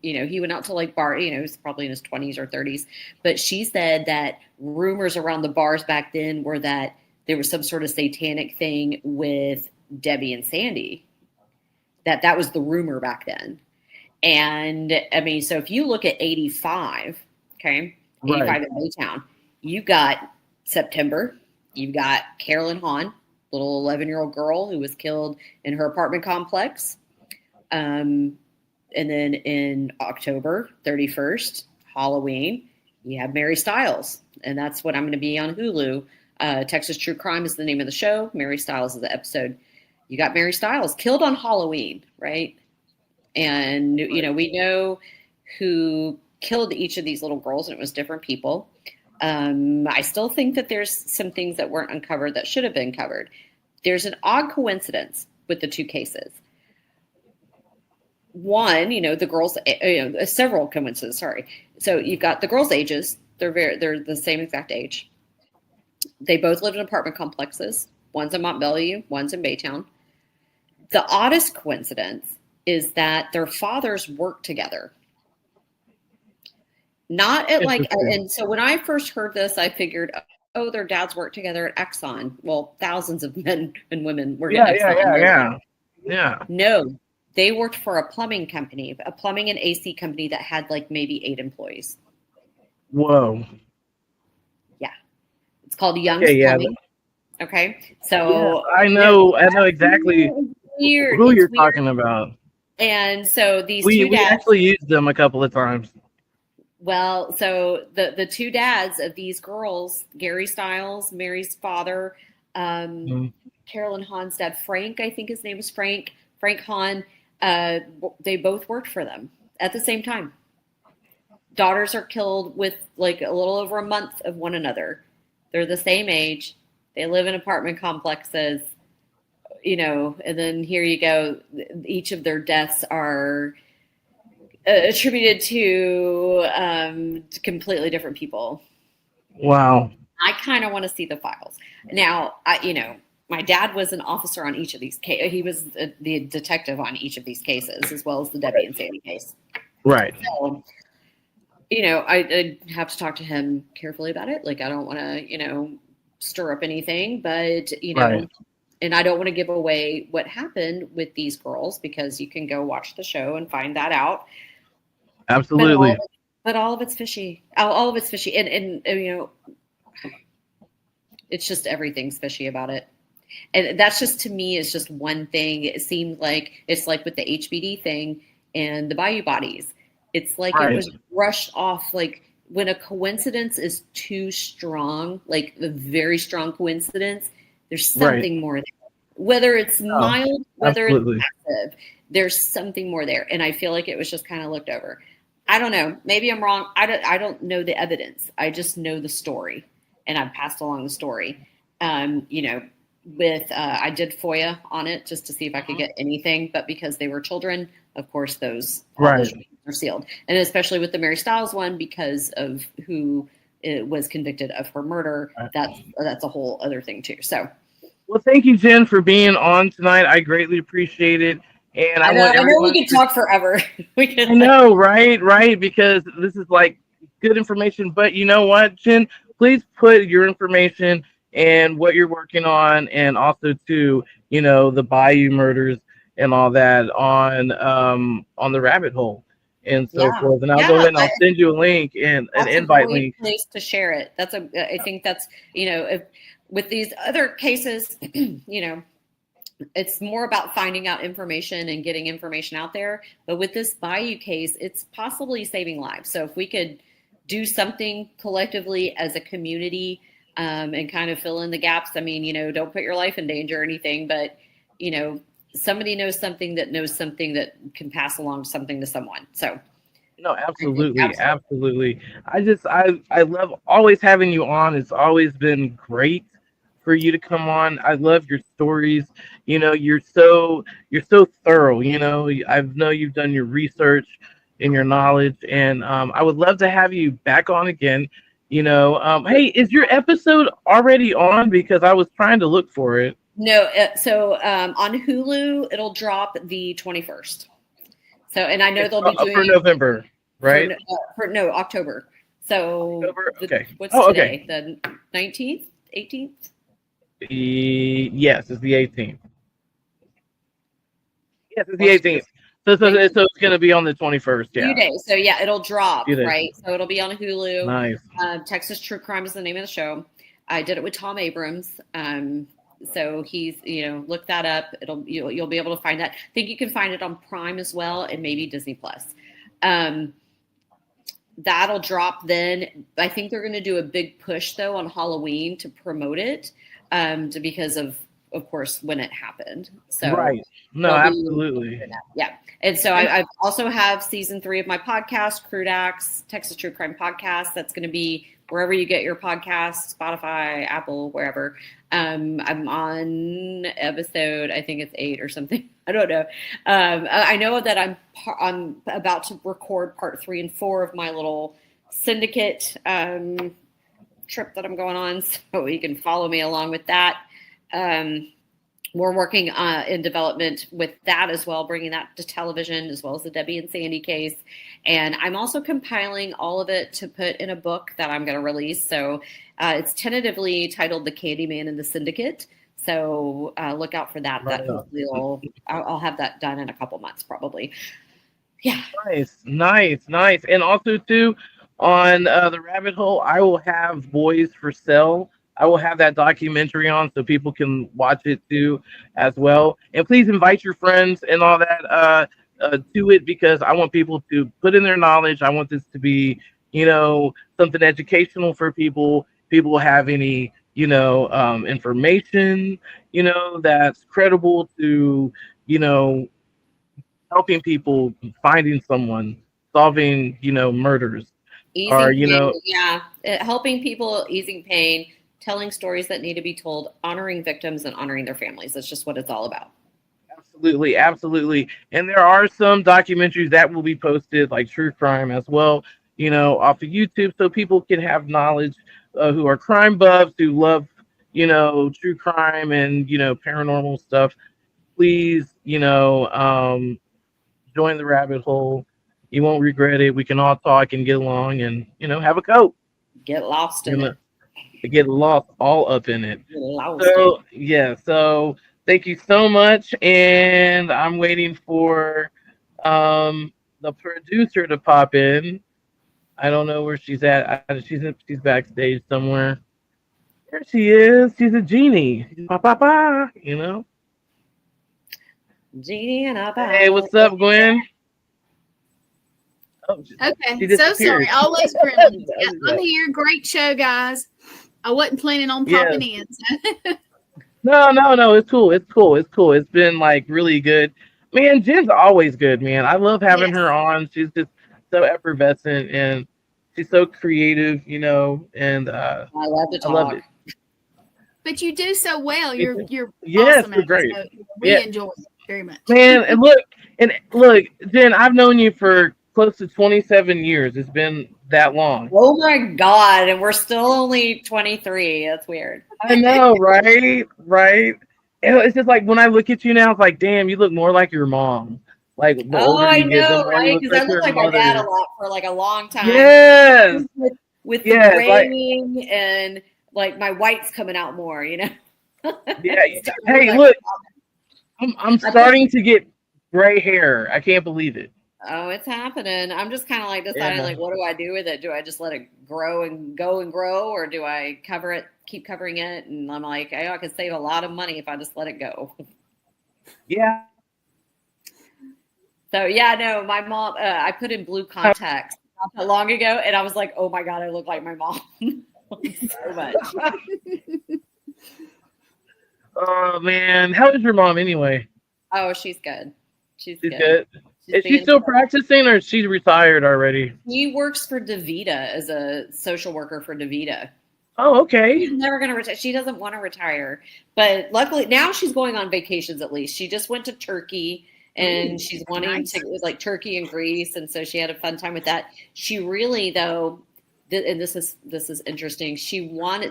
he went out to like bar, he was probably in his 20s or 30s. But she said that rumors around the bars back then were that there was some sort of satanic thing with Debbie and Sandy, that was the rumor back then. And I mean, so if you look at 85, okay, Right. 85 in Baytown, you got September, you've got Carolyn Hahn, little 11-year-old girl who was killed in her apartment complex. Um, and then in October 31st, Halloween, you have Mary Styles, and that's what I'm going to be on Hulu. Texas True Crime is the name of the show. Mary Stiles is the episode. You got Mary Stiles killed on Halloween, right? And, we know who killed each of these little girls, and it was different people. I still think that there's some things that weren't uncovered that should have been covered. There's an odd coincidence with the two cases. One, the girls, several coincidences, sorry. So you've got the girls' ages. They're the same exact age. They both lived in apartment complexes. One's in Mont Belvieu, one's in Baytown. The oddest coincidence is that their fathers worked together. Not at and so when I first heard this, I figured, oh, their dads worked together at Exxon. Well, thousands of men and women work at Exxon. Yeah. No, they worked for a plumbing company, a plumbing and AC company that had like maybe 8 employees. Whoa. Yeah. It's called Young's Plumbing. Okay. So I know exactly who you're talking about. And so these we actually used them a couple of times. Well, so the two dads of these girls, Gary Stiles, Mary's father, Carolyn Hahn's dad, Frank, I think his name was Frank Hahn, they both worked for them at the same time. Daughters are killed with like a little over a month of one another. They're the same age. They live in apartment complexes, and then here you go. Each of their deaths are attributed to completely different people. Wow. I kind of want to see the files. Now, my dad was an officer on each of these cases. He was the detective on each of these cases, as well as the Debbie and Sandy case. Right. So, I have to talk to him carefully about it. Like, I don't want to, stir up anything, but, right. And I don't want to give away what happened with these girls, because you can go watch the show and find that out. Absolutely. But all of it's fishy. All of it's fishy. And it's just everything's fishy about it. And that's just, to me, is just one thing. It seemed like it's like with the HBD thing and the Bayou bodies. It's like It was rushed off. Like when a coincidence is too strong, like a very strong coincidence, there's something more there. Whether it's mild, whether it's massive, there's something more there. And I feel like it was just kind of looked over. I don't know. Maybe I'm wrong. I don't know the evidence. I just know the story, and I've passed along the story. I did FOIA on it just to see if I could get anything, but because they were children, of course, those are sealed. And especially with the Mary Stiles one, because of who was convicted of her murder, that's a whole other thing too. So. Well, thank you, Jen, for being on tonight. I greatly appreciate it. And I know we could talk forever. I know, right? Because this is like good information. But you know what, Jen? Please put your information and what you're working on, and also too, the Bayou murders and all that on the rabbit hole and so forth. And I'll go ahead and I'll send you a link and an invite link. Place to share it. I think that's if, with these other cases, it's more about finding out information and getting information out there. But with this Bayou case, it's possibly saving lives. So if we could do something collectively as a community and kind of fill in the gaps, don't put your life in danger or anything, but, somebody knows something that can pass along something to someone. So. No, absolutely. I love always having you on. It's always been great for you to come on. I love your stories. You're so thorough. I know you've done your research and your knowledge, and I would love to have you back on again. Hey, is your episode already on? Because I was trying to look for it. No, so on Hulu it'll drop the 21st. So, and I know they'll be doing for November, right? For October. So October. Okay. What's today? Okay. The 19th, 18th. Yes, it's the 18th. Yes, it's the 18th. So it's going to be on the 21st. Yeah. 2 days. So yeah, it'll drop, right? So it'll be on Hulu. Nice. Texas True Crime is the name of the show. I did it with Tom Abrams. So he's, look that up. You'll be able to find that. I think you can find it on Prime as well, and maybe Disney Plus. that'll drop then. I think they're going to do a big push though on Halloween to promote it, because of course when it happened. So Right. No, they'll be, absolutely. yeah. And so I also have season 3 of my podcast, Crude, Texas True Crime Podcast. That's going to be wherever you get your podcasts, Spotify, Apple, wherever. I'm on episode, I think it's 8 or something. I don't know. I know that I'm about to record part 3 and 4 of my little syndicate trip that I'm going on, so you can follow me along with that. We're working in development with that as well, bringing that to television, as well as the Debbie and Sandy case. And I'm also compiling all of it to put in a book that I'm going to release. So it's tentatively titled The Candyman and the Syndicate. So look out for that. Right That hopefully I'll have that done in a couple months, probably. Yeah. Nice. And also too, on the Rabbit Hole, I will have Boys for Sale. I will have that documentary on so people can watch it too, as well. And please invite your friends and all that to it, because I want people to put in their knowledge. I want this to be, something educational for people. People have any, information, that's credible to, you know, helping people, finding someone, solving, murders, or, Easing pain. Yeah. Helping people, easing pain, telling stories that need to be told, honoring victims and honoring their families. That's just what it's all about. Absolutely. And there are some documentaries that will be posted, like true crime as well, off of YouTube, so people can have knowledge, who are crime buffs, who love, true crime and, paranormal stuff. Please, join the rabbit hole. You won't regret it. We can all talk and get along and, have a coat. Get lost in it. Get lost all up in it. Get lost So, yeah. So, thank you so much. And I'm waiting for the producer to pop in. I don't know where she's at. She's backstage somewhere. There she is. She's a genie. Pa pa pa. Genie and a Hey, what's up, Gwen? Oh, okay, so sorry. Always gremlins. Yeah, I'm here. Great show, guys. I wasn't planning on popping in. So. No. It's cool. It's been like really good. Man, Jen's always good, man. I love having her on. She's just so effervescent and she's so creative, and I love to talk. I love it. But you do so well. You're yes, awesome. You're great. So we enjoy it very much. Man, and look, Jen, I've known you for close to 27 years. It's been that long. Oh my God. And we're still only 23. That's weird. I know, right? And it's just like when I look at you now, it's like, damn, you look more like your mom. Like the older you get, the more right? Because I look like my dad a lot for like a long time. Yes. With the graying and like my white's coming out more, Yeah. Hey, look, I'm starting to get gray hair. I can't believe it. Oh, it's happening. I'm just kind of like deciding, like, what do I do with it? Do I just let it grow and go and grow, or do I cover it, keep covering it? And I'm like, I could save a lot of money if I just let it go. Yeah. So yeah, no, my mom. I put in blue contacts not that long ago, and I was like, oh my God, I look like my mom so much. Oh man, how is your mom anyway? Oh, she's good. She's good. Is she still practicing, or is she retired already? She works for DaVita as a social worker for DaVita. Oh, okay. She's never going to retire. She doesn't want to retire, but luckily now she's going on vacations. At least she just went to Turkey, and she's wanting to. It was like Turkey and Greece, and so she had a fun time with that. She really, though, and this is interesting.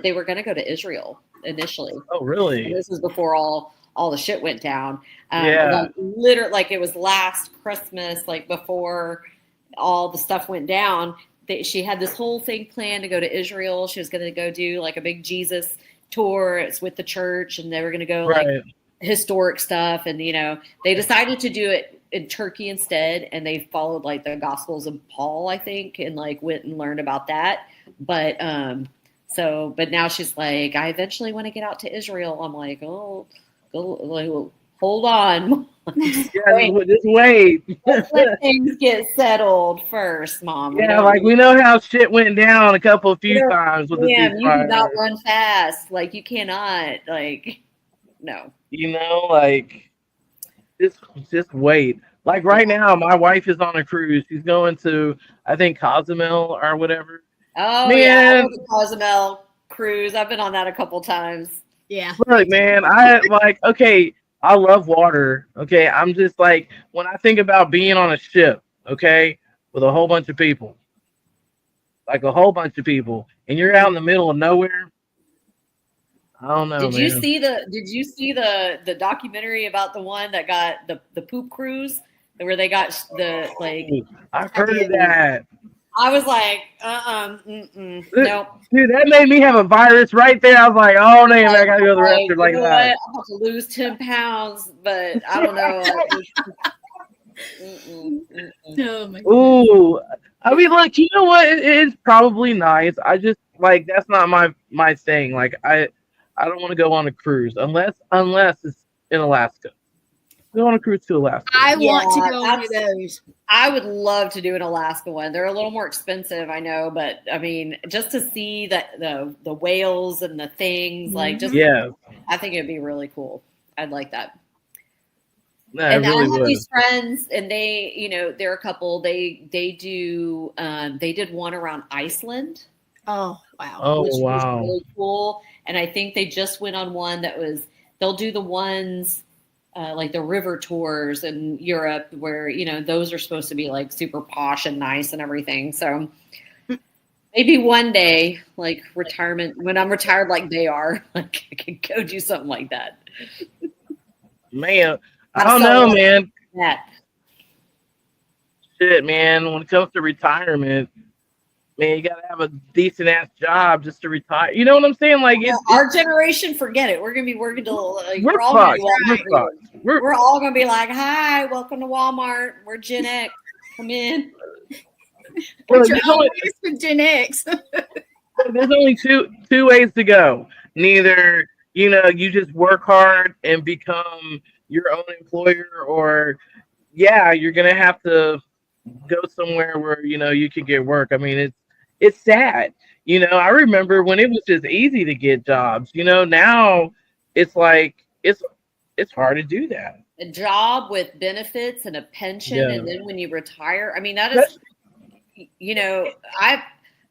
They were going to go to Israel initially. Oh, really? And this was before all the shit went down. Yeah. Literally, like it was last Christmas, like before all the stuff went down. She had this whole thing planned to go to Israel. She was going to go do like a big Jesus tour. It's with the church, and they were going to go like historic stuff. And, they decided to do it in Turkey instead. And they followed like the Gospels of Paul, I think, and like went and learned about that. But now she's like, I eventually want to get out to Israel. I'm like, oh, go. hold on. Yeah, just wait. Let things get settled first, Mom. Yeah, like we know how shit went down a few times with the Ma'am, you do not ceasefire. run fast. Like you cannot. Like no. You know, like just wait. Like right now, my wife is on a cruise. She's going to, I think, Cozumel or whatever. Oh yeah, I Man, went to Cozumel cruise. I've been on that a couple times. Yeah. look, man, I like, okay, I love water. Okay, I'm just like, when I think about being on a ship, okay, with a whole bunch of people, like a whole bunch of people, and you're out in the middle of nowhere. I don't know, Did you man. see the documentary about the one that got the poop cruise where they got the like I've heard of that. I was like, nope. Dude, that made me have a virus right there. I was like, oh, damn, I gotta go to the Like, restroom like you know that. what? I'm about to lose 10 pounds, but I don't know. Oh my goodness. Ooh, I mean, like, you know what? It's probably nice. I just like that's not my thing. Like, I don't want to go on a cruise unless it's in Alaska. Go on a cruise to Alaska. I want to go on one of those. I would love to do an Alaska one. They're a little more expensive, I know, but I mean, just to see the whales and the things, like just Yeah, I think it'd be really cool. I'd like that. no, And I really I have would. these friends, and they, you know, they're a couple. They did one around Iceland. Oh wow. Oh Which was wow. really cool. And I think they just went on one that was. They'll do the ones. Like the river tours in Europe, where you know those are supposed to be like super posh and nice and everything. So maybe one day, like retirement, when I'm retired, like they are, like I can go do something like that. Man, I don't know, man. That Shit, man. When it comes to retirement, man, you gotta have a decent ass job just to retire. You know what I'm saying? Like our generation, forget it. We're gonna be working till like, we're all gonna fucked. be We're fucked. we're all gonna be like, "Hi, welcome to Walmart. We're Gen X. Come in." What's your always with Gen X? There's only two ways to go. Neither, you know, you just work hard and become your own employer, or yeah, you're gonna have to go somewhere where you know you can get work. I mean, it's sad. You know, I remember when it was just easy to get jobs. You know, now it's like it's hard to do that. A job with benefits and a pension, Yeah. and then when you retire, I mean, that is, you know,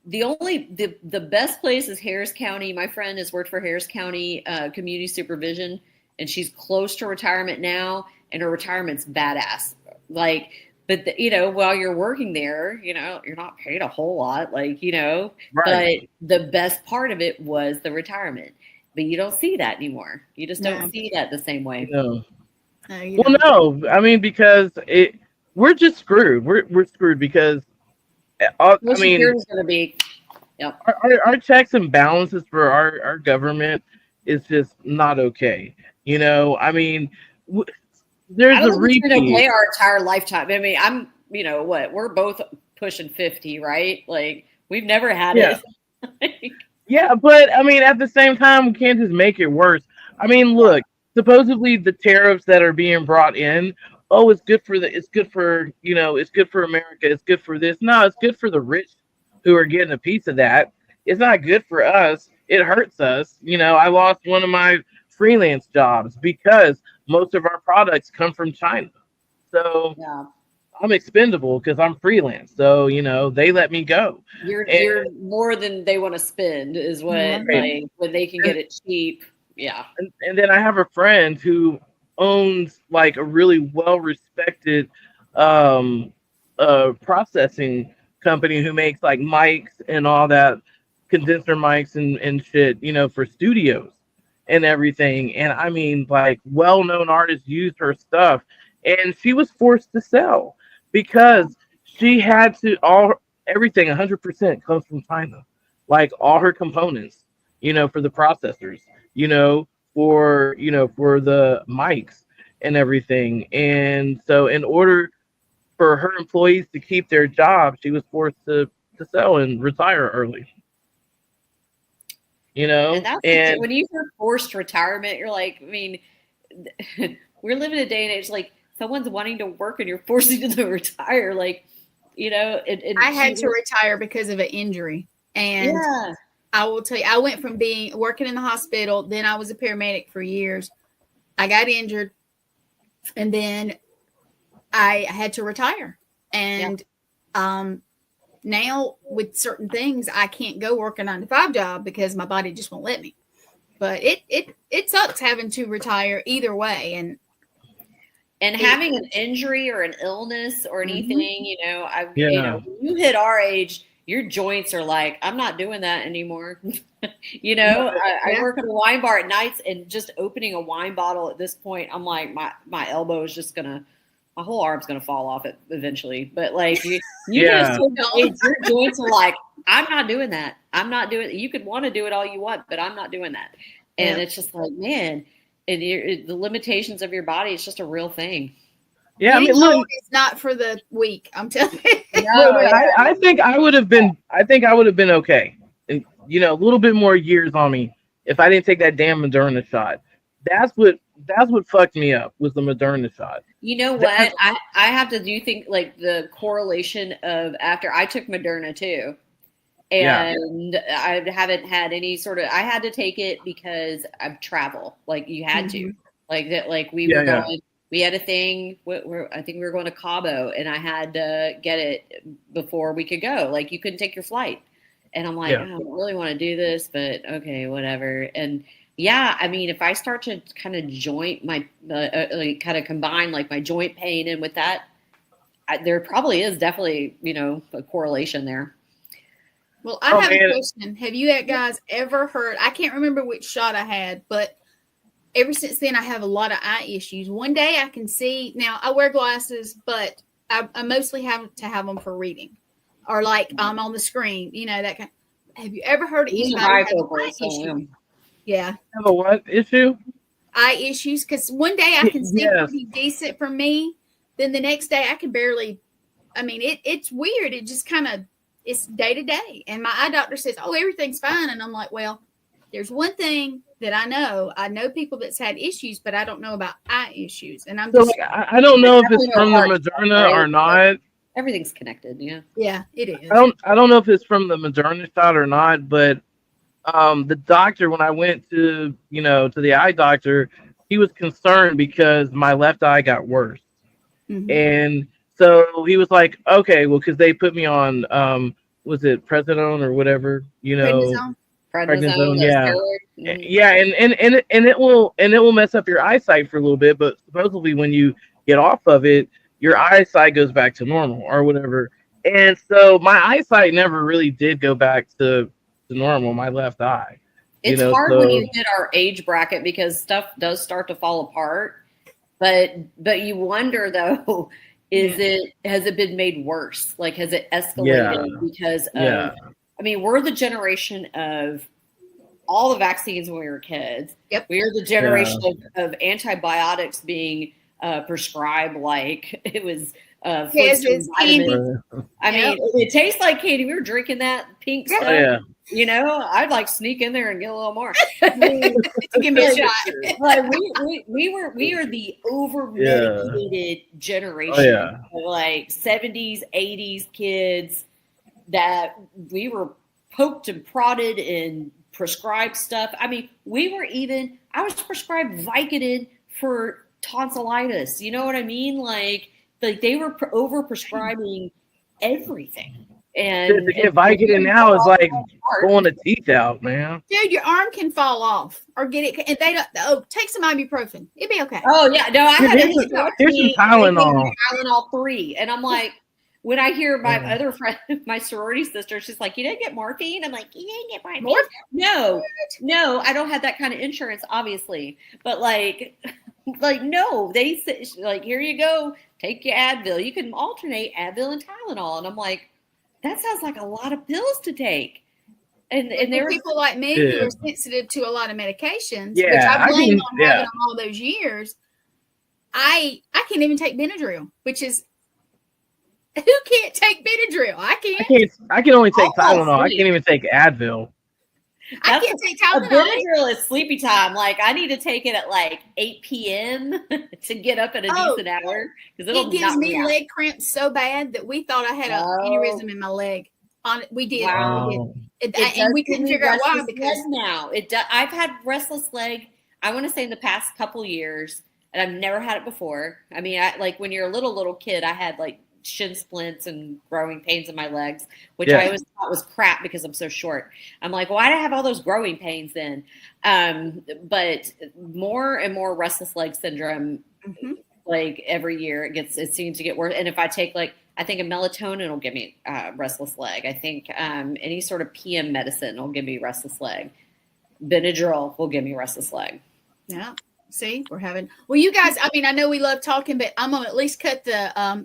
the best place is Harris County. My friend has worked for Harris County Community Supervision, and she's close to retirement now, and her retirement's badass. Like, but you know, while you're working there, you know, you're not paid a whole lot, like, you know, Right. but the best part of it was the retirement. But you don't see that anymore. You just don't see that the same way. No. Well, no, I mean because we're just screwed. We're screwed because I mean, is going to be, yep. our checks and balances for our government is just not okay. You know, I mean, there's a repeat. Okay, our entire lifetime. I mean, I'm, you know, what we're both pushing 50, right? Like we've never had it. Yeah, but I mean, at the same time, we can't just make it worse. I mean, look, supposedly the tariffs that are being brought in, oh, it's good for it's good for, you know, it's good for America, it's good for this. No, it's good for the rich who are getting a piece of that. It's not good for us. It hurts us. You know, I lost one of my freelance jobs because most of our products come from China. So I'm expendable because I'm freelance. So, you know, they let me go. You're more than they want to spend is what, like, when they can get it cheap. Yeah. And then I have a friend who owns like a really well-respected processing company who makes like mics and all that, condenser mics and shit, you know, for studios and everything. And I mean, like well-known artists use her stuff, and she was forced to sell because she had to everything 100% comes from China, like all her components, you know, for the processors, you know, for the mics and everything. And so in order for her employees to keep their jobs, she was forced to sell and retire early. You know, and when you hear forced retirement, you're like, I mean, we're living a day and age like someone's wanting to work and you're forcing them to retire. Like, you know, I had to retire because of an injury. And yeah. I will tell you, I went from working in the hospital, then I was a paramedic for years. I got injured, and then I had to retire. And now with certain things, I can't go work a 9-to-5 job because my body just won't let me. But it sucks having to retire either way. And having an injury or an illness or anything, you know, you know, when you hit our age, your joints are like, I'm not doing that anymore. You know, I work at a wine bar at nights, and just opening a wine bottle at this point, I'm like, my elbow is just my whole arm's gonna fall off it eventually. But like you just your joints are like, I'm not doing that. I'm not doing it. You could want to do it all you want, but I'm not doing that. And it's just like, man, and the limitations of your body, it's just a real thing. Yeah, I mean, look, it's not for the weak. I'm telling you. I think I would have been okay, and you know, a little bit more years on me if I didn't take that damn Moderna shot. That's what fucked me up, was the Moderna shot. You know what? I have to do think like the correlation of after I took Moderna too. And I haven't had any sort of, I had to take it because of travel. Like you had to, like that, like we were going, we had a thing where I think we were going to Cabo, and I had to get it before we could go. Like you couldn't take your flight. And I'm like, I don't really want to do this, but okay, whatever. And yeah, I mean, if I start to kind of joint my, like kind of combine like my joint pain and with that, there probably is definitely, you know, a correlation there. Well, I have a question. Have you guys ever heard, I can't remember which shot I had, but ever since then I have a lot of eye issues. One day I can see, now I wear glasses, but I mostly have to have them for reading, or like on the screen, you know, that kind. Have you ever heard of anybody have eye issues? Yeah. Have a what issue? Eye issues, because one day I can see pretty decent for me, then the next day I can barely, I mean, it's weird. It just kind of, it's day to day. And my eye doctor says, oh, everything's fine. And I'm like, well, there's one thing that I know people that's had issues, but I don't know about eye issues. And I'm just, so, like, I don't know if it's from the Moderna or not. Everything's connected. Yeah, it is. I don't know if it's from the Moderna shot or not, but the doctor, when I went to, you know, to the eye doctor, he was concerned because my left eye got worse. And so he was like, okay, well, because they put me on, was it prednisone or whatever, you know? Prednisone, yeah, and it will mess up your eyesight for a little bit, but supposedly when you get off of it, your eyesight goes back to normal or whatever. And so my eyesight never really did go back to normal, my left eye. It's hard when you hit our age bracket because stuff does start to fall apart. But you wonder though, has it been made worse? Like, has it escalated because of, I mean, we're the generation of all the vaccines when we were kids. Yep. We are the generation of antibiotics being prescribed like it was it's candy. I mean, it tastes like candy. We were drinking that pink stuff. Yeah. You know, I'd like sneak in there and get a little more. Give me a shot. Like we are the over medicated generation of like 70s, 80s kids that we were poked and prodded and prescribed stuff. I mean, I was prescribed Vicodin for tonsillitis. You know what I mean? Like they were over prescribing everything. And to get Vicodin now is like pulling a teeth out, man. Dude, your arm can fall off or get it, and they don't. Oh, take some ibuprofen. It'd be okay. Oh yeah, no, I had here's some Tylenol. Tylenol 3, and I'm like, when I hear my other friend, my sorority sister, she's like, "You didn't get morphine." I'm like, "You didn't get morphine?" No, I don't have that kind of insurance, obviously. But like no, they say like, "Here you go, take your Advil. You can alternate Advil and Tylenol," and I'm like, that sounds like a lot of pills to take. And there are people like me who are sensitive to a lot of medications, which I blame on having them all those years. I can't even take Benadryl, which is, who can't take Benadryl? I can't. I can only take Tylenol. I can't even take Advil. I can't take A Tylenol. Benadryl is sleepy time. Like I need to take it at like 8 p.m. to get up at a decent hour because it gives me leg cramps so bad that we thought I had an aneurysm in my leg. We did. Wow. And we couldn't figure out why because now I've had restless leg. I want to say in the past couple years, and I've never had it before. I mean, like when you're a little kid, I had like shin splints and growing pains in my legs, which I always thought was crap because I'm so short. I'm like, why do I have all those growing pains then? But more and more restless leg syndrome, like every year it seems to get worse. And if I take I think a melatonin will give me restless leg. I think any sort of PM medicine will give me restless leg. Benadryl will give me restless leg. Yeah. See, well, you guys, I mean, I know we love talking, but I'm going to at least cut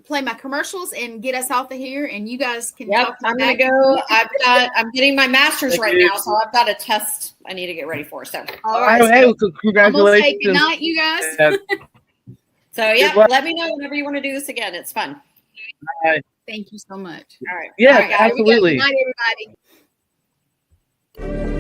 play my commercials and get us off of here. And you guys can talk. I'm going to go. I'm getting my master's right now. So I've got a test I need to get ready for. So, all right. Hey, congratulations. Say good night, you guys. So, let me know whenever you want to do this again. It's fun. Bye. Thank you so much. All right. Yes, all right, absolutely. Good night, everybody.